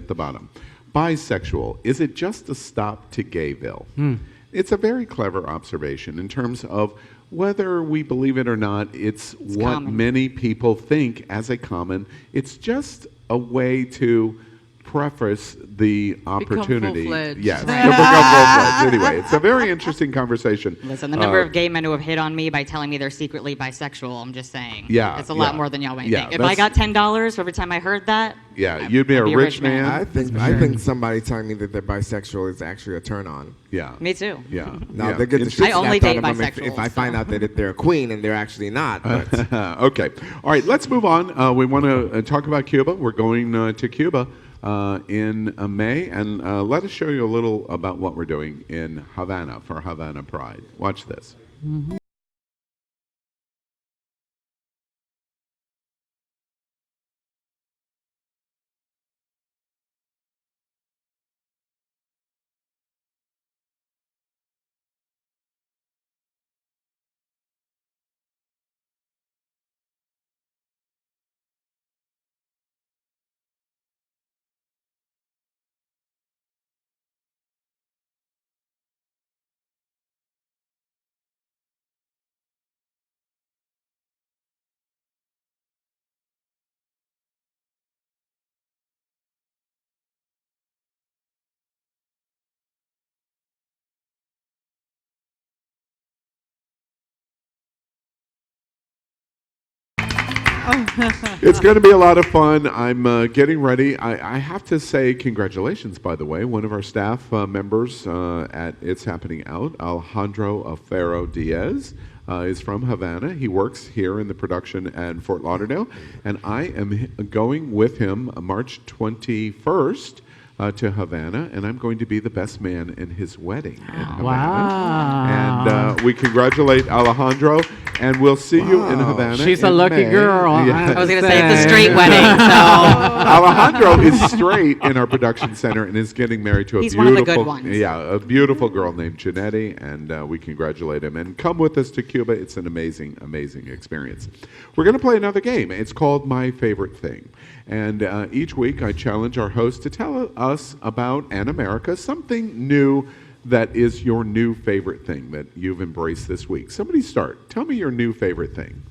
the bottom. Bisexual, is it just a stop to Gayville? It's a very clever observation in terms of whether we believe it or not, it's what common. Many people think as a common. It's just a way to preface the opportunity. Yes, to become full-fledged. Anyway, it's a very interesting conversation. Listen, the number of gay men who have hit on me by telling me they're secretly bisexual, I'm just saying. Yeah, it's a lot more than y'all might think. If I got $10 for every time I heard that, you'd be a rich man. I think somebody telling me that they're bisexual is actually a turn on. Yeah. Me too. Yeah. Now they get the shit I only slapped date out of them bisexuals. if I find out that they're a queen and they're actually not. But. Okay. All right. Let's move on. We want to talk about Cuba. We're going to Cuba in May, and let us show you a little about what we're doing in Havana for Havana Pride. Watch this. It's going to be a lot of fun. I'm getting ready. I have to say congratulations, by the way. One of our staff members at It's Happening Out, Alejandro Alfaro Diaz, is from Havana. He works here in the production at Fort Lauderdale, and I am going with him March 21st to Havana, and I'm going to be the best man in his wedding in Havana. Wow. And we congratulate Alejandro, and we'll see you in Havana. She's a in lucky May. girl. Yes. I was going to say it's a straight wedding. Alejandro is straight in our production center and is getting married to a He's beautiful, one of the good ones. Yeah, a beautiful girl named Janetti, and we congratulate him. And come with us to Cuba. It's an amazing, amazing experience. We're going to play another game. It's called My Favorite Thing. And each week I challenge our host to tell us about and America something new that is your new favorite thing that you've embraced this week. Somebody start. Tell me your new favorite thing.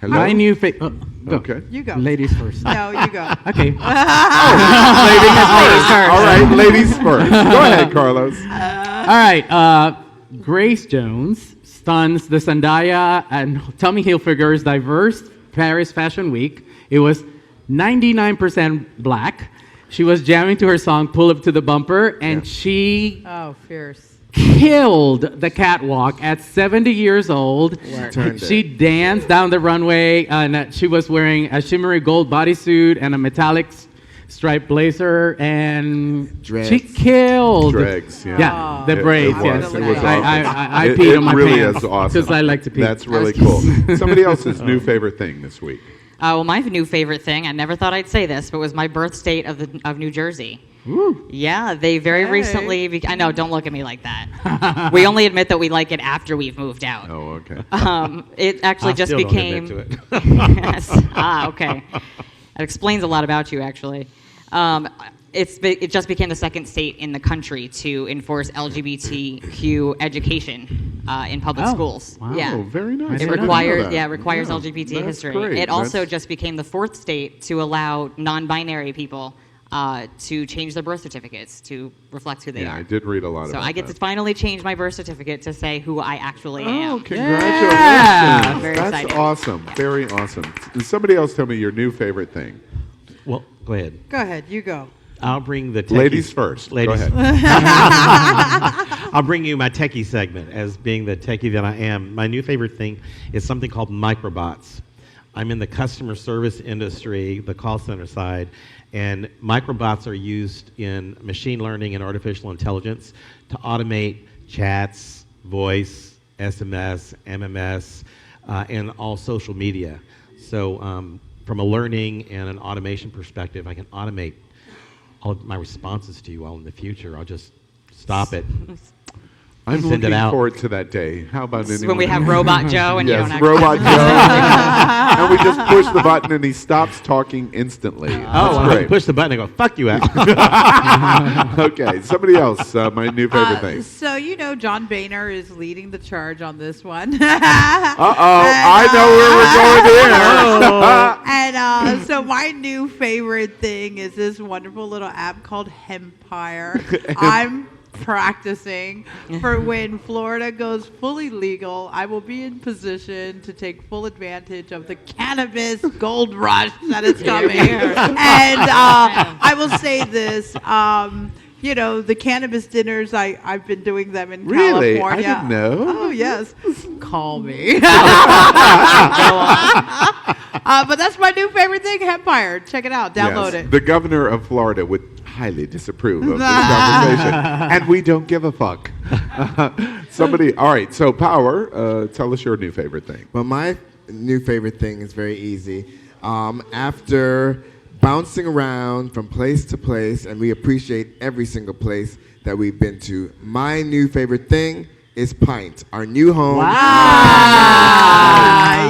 Hello? My new favorite. Okay. You go. Ladies first. No, you go. Okay. Ladies first. All right, ladies first. Go ahead, Carlos. All right. Grace Jones stuns the Zendaya and Tommy Hilfiger's diverse Paris Fashion Week. It was 99% black. She was jamming to her song "Pull Up to the Bumper," and she fierce. killed the catwalk at 70 years old. She danced down the runway, and she was wearing a shimmery gold bodysuit and a metallic striped blazer, and she killed. Dregs, yeah. Yeah, the braids. It Yes, was awesome. I peed on my really pants is awesome. because I like to pee. That's really cool. Somebody else's new favorite thing this week. Well, my new favorite thing, I never thought I'd say this, but was my birth state of New Jersey. Ooh. Yeah, they very recently. I know, don't look at me like that. We only admit that we like it after we've moved out. Oh, okay. It actually just still don't became. admit to it. Yes. Okay. That explains a lot about you, actually. It just became the second state in the country to enforce LGBTQ education in public schools. Wow, yeah, very nice. It requires LGBT That's history. great. It also just became the fourth state to allow non-binary people to change their birth certificates to reflect who they are. I did read a lot So about I get that. to finally change my birth certificate to say who I actually am. Oh, congratulations. Yeah. Very That's exciting. awesome. Very awesome. Somebody else tell me your new favorite thing. Well, go ahead. Go ahead, you go. I'll bring the Ladies first. Go Ladies. ahead. I'll bring you my techie segment as being the techie that I am. My new favorite thing is something called microbots. I'm in the customer service industry, the call center side, and microbots are used in machine learning and artificial intelligence to automate chats, voice, SMS, MMS, and all social media. So from a learning and an automation perspective, I can automate all of my responses to you all in the future. I'll just stop it. I'm Send looking it out. forward to that day. How about anyone? When we have Robot Joe and you yes, don't actually... Robot Joe. And we just push the button and he stops talking instantly. That's I great. push the button and go, fuck you out. Okay, somebody else, my new favorite thing. So you know John Boehner is leading the charge on this one. I know where we're going here. And so my new favorite thing is this wonderful little app called Hempire. I'm practicing for when Florida goes fully legal. I will be in position to take full advantage of the cannabis gold rush that is coming. And I will say this. You know, the cannabis dinners, I've been doing them in Really? California. I didn't know. Oh, yes. Call me. But that's my new favorite thing, Empire. Check it out. Download Yes, it. the governor of Florida would highly disapprove of this conversation. And we don't give a fuck. Somebody, all right, so Power, tell us your new favorite thing. Well, my new favorite thing is very easy. After bouncing around from place to place, and we appreciate every single place that we've been to, my new favorite thing is Pint, our new home. Wow.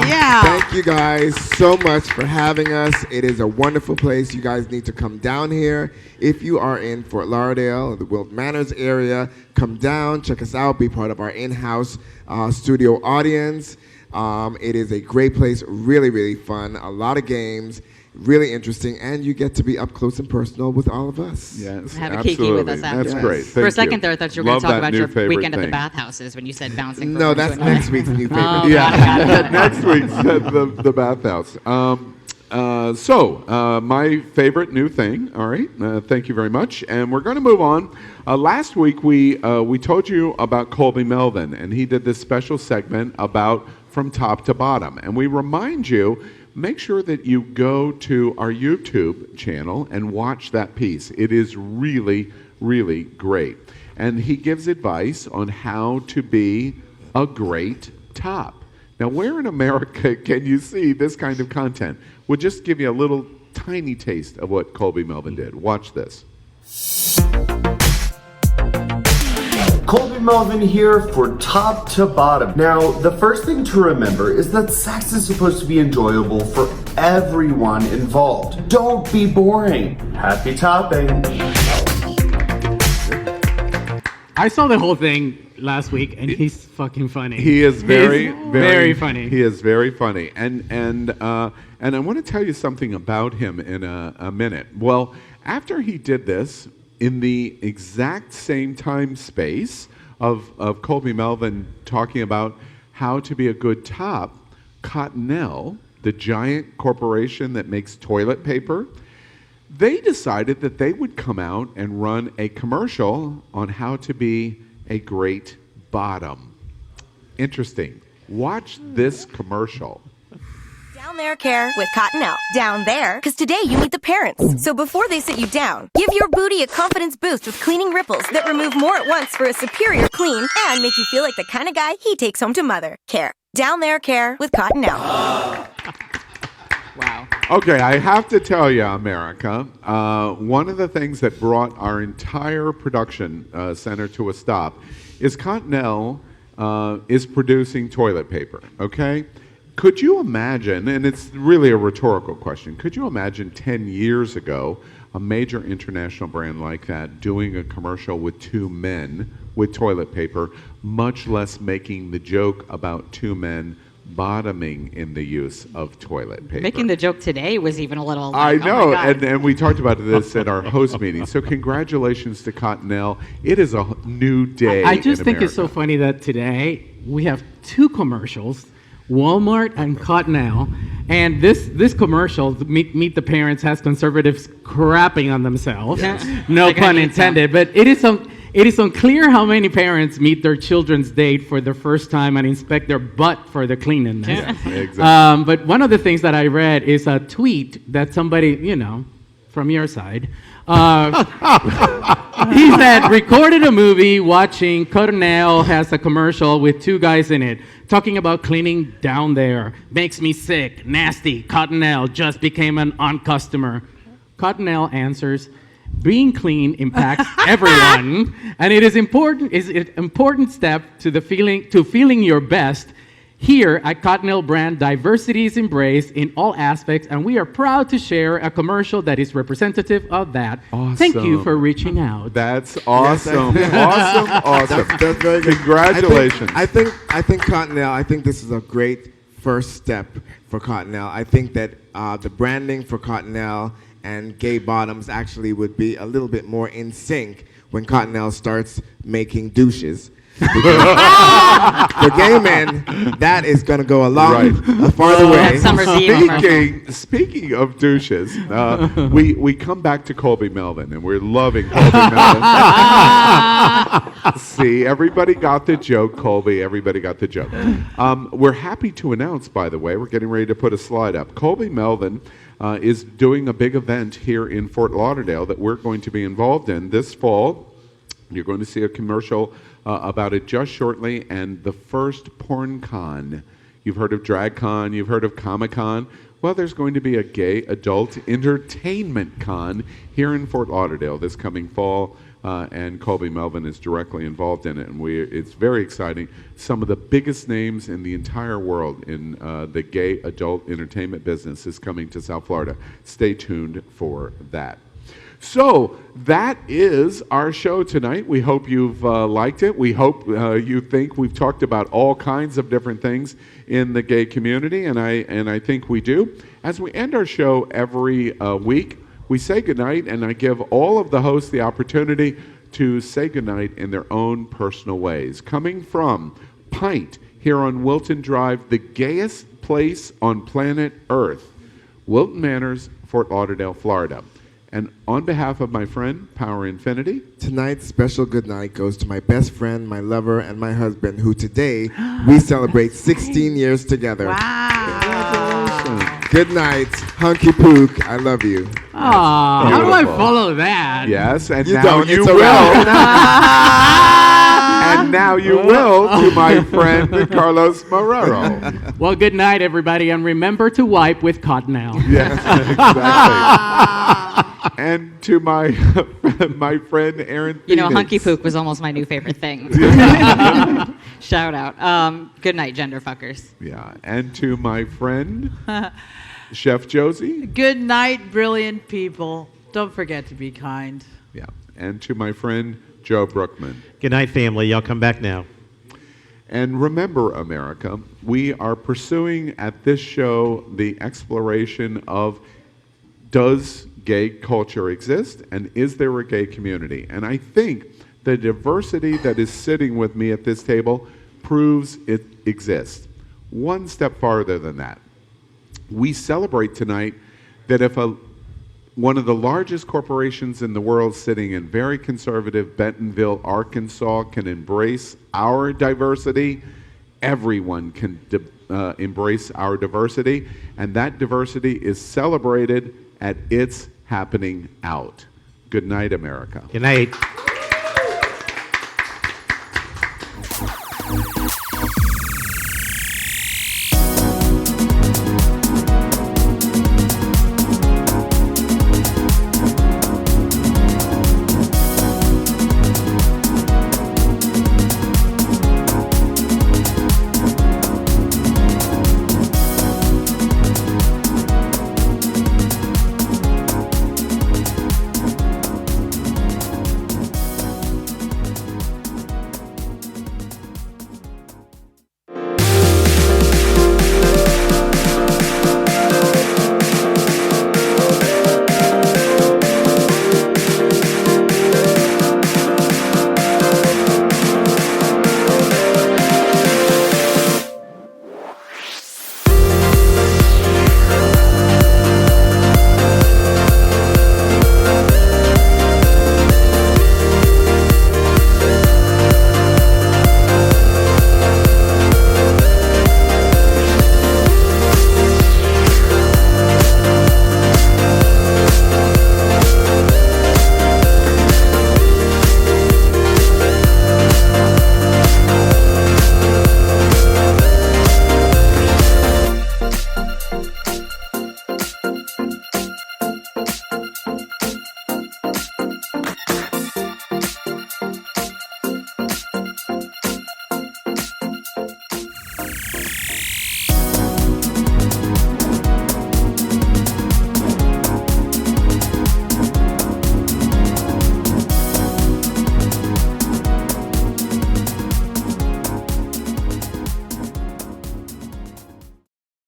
Yeah. Thank you guys so much for having us. It is a wonderful place. You guys need to come down here. If you are in Fort Lauderdale or the Wilton Manors area, come down, check us out, be part of our in-house studio audience. It is a great place, really, really fun, a lot of games, really interesting, and you get to be up close and personal with all of us. Yes, Have a kiki with us after. That's great. For a second there, I thought you were going to talk about your weekend at the thing. bathhouses when you said bouncing. from No, one that's to another. next week's new favorite. Oh, Yeah, got it. next week's the bathhouse. My favorite new thing. All right, thank you very much, and we're going to move on. Last week we told you about Colby Melvin, and he did this special segment about from top to bottom, and we remind you. Make sure that you go to our YouTube channel and watch that piece. It is really, really great. And he gives advice on how to be a great top. Now, where in America can you see this kind of content? We'll just give you a little tiny taste of what Colby Melvin did. Watch this. Colby Melvin here for Top to Bottom. Now, the first thing to remember is that sex is supposed to be enjoyable for everyone involved. Don't be boring. Happy topping. I saw the whole thing last week, and he's fucking funny. He is very, very funny. He is very funny, and I want to tell you something about him in a minute. Well, after he did this, in the exact same time space of Colby Melvin talking about how to be a good top, Cottonelle, the giant corporation that makes toilet paper, they decided that they would come out and run a commercial on how to be a great bottom. Interesting. Watch this commercial. Down there, Care, with Cottonelle. Down there, because today you meet the parents. So before they sit you down, give your booty a confidence boost with cleaning ripples that remove more at once for a superior clean and make you feel like the kind of guy he takes home to mother. Care. Down there, Care, with Cottonelle. Wow. Okay, I have to tell you, America, one of the things that brought our entire production center to a stop is Cottonelle is producing toilet paper, okay? Could you imagine, and it's really a rhetorical question, could you imagine 10 years ago a major international brand like that doing a commercial with two men with toilet paper, much less making the joke about two men bottoming in the use of toilet paper. Making the joke today was even a little. I Like, know, oh my God. and we talked about this at our host meeting. So congratulations to Cottonelle. It is a new day. I just in think it's so America. funny that today we have two commercials, Walmart and Cottonelle, and this commercial, Meet the Parents, has conservatives crapping on themselves. Yes. No Like, I pun need intended, but it is unclear how many parents meet their children's date for the first time and inspect their butt for the cleanliness. Exactly. But one of the things that I read is a tweet that somebody, from your side, he said, recorded a movie watching Cottonelle has a commercial with two guys in it talking about cleaning down there. Makes me sick, nasty. Cottonelle just became an on-customer. Cottonelle answers, being clean impacts everyone, and it is an important step to feeling your best. Here at Cottonelle brand, diversity is embraced in all aspects, and we are proud to share a commercial that is representative of that. Awesome. Thank you for reaching out. That's awesome. Awesome. That's very good. Congratulations. I think Cottonelle, I think this is a great first step for Cottonelle. I think that the branding for Cottonelle and gay bottoms actually would be a little bit more in sync when Cottonelle starts making douches. For gay men, that is going to go a farther way. Speaking of douches, we come back to Colby Melvin, and we're loving Colby Melvin. See, everybody got the joke, Colby. Everybody got the joke. We're happy to announce, by the way, we're getting ready to put a slide up. Colby Melvin is doing a big event here in Fort Lauderdale that we're going to be involved in this fall. You're going to see a commercial about it just shortly, and the first porn con. You've heard of Drag Con, you've heard of Comic Con. Well, there's going to be a gay adult entertainment con here in Fort Lauderdale this coming fall, and Colby Melvin is directly involved in it, and it's very exciting. Some of the biggest names in the entire world in the gay adult entertainment business is coming to South Florida. Stay tuned for that. So that is our show tonight. We hope you've liked it. We hope you think we've talked about all kinds of different things in the gay community, and I think we do. As we end our show every week, we say goodnight, and I give all of the hosts the opportunity to say goodnight in their own personal ways. Coming from Pint here on Wilton Drive, the gayest place on planet Earth, Wilton Manors, Fort Lauderdale, Florida. And on behalf of my friend, Power Infiniti, tonight's special good night goes to my best friend, my lover, and my husband, who today we celebrate 16 years together. Wow. Good night, Hunky Pook. I love you. Aw, how do I follow that? Yes, and You now don't, you it's will. around. And now you will to my friend, Carlos Marrero. Well, good night, everybody, and remember to wipe with Cottonelle. Yes, exactly. And to my friend Aaron Phoenix. Hunky Pook was almost my new favorite thing. Shout out. Good night, gender fuckers. Yeah, and to my friend Chef Josie. Good night, brilliant people. Don't forget to be kind. Yeah, and to my friend Joe Brookman. Good night, family. Y'all come back now. And remember, America, we are pursuing at this show the exploration of, does gay culture exist, and is there a gay community? And I think the diversity that is sitting with me at this table proves it exists. One step farther than that. We celebrate tonight that if one of the largest corporations in the world sitting in very conservative Bentonville, Arkansas, can embrace our diversity, everyone can embrace our diversity, and that diversity is celebrated at its happening out. Good night, America. Good night.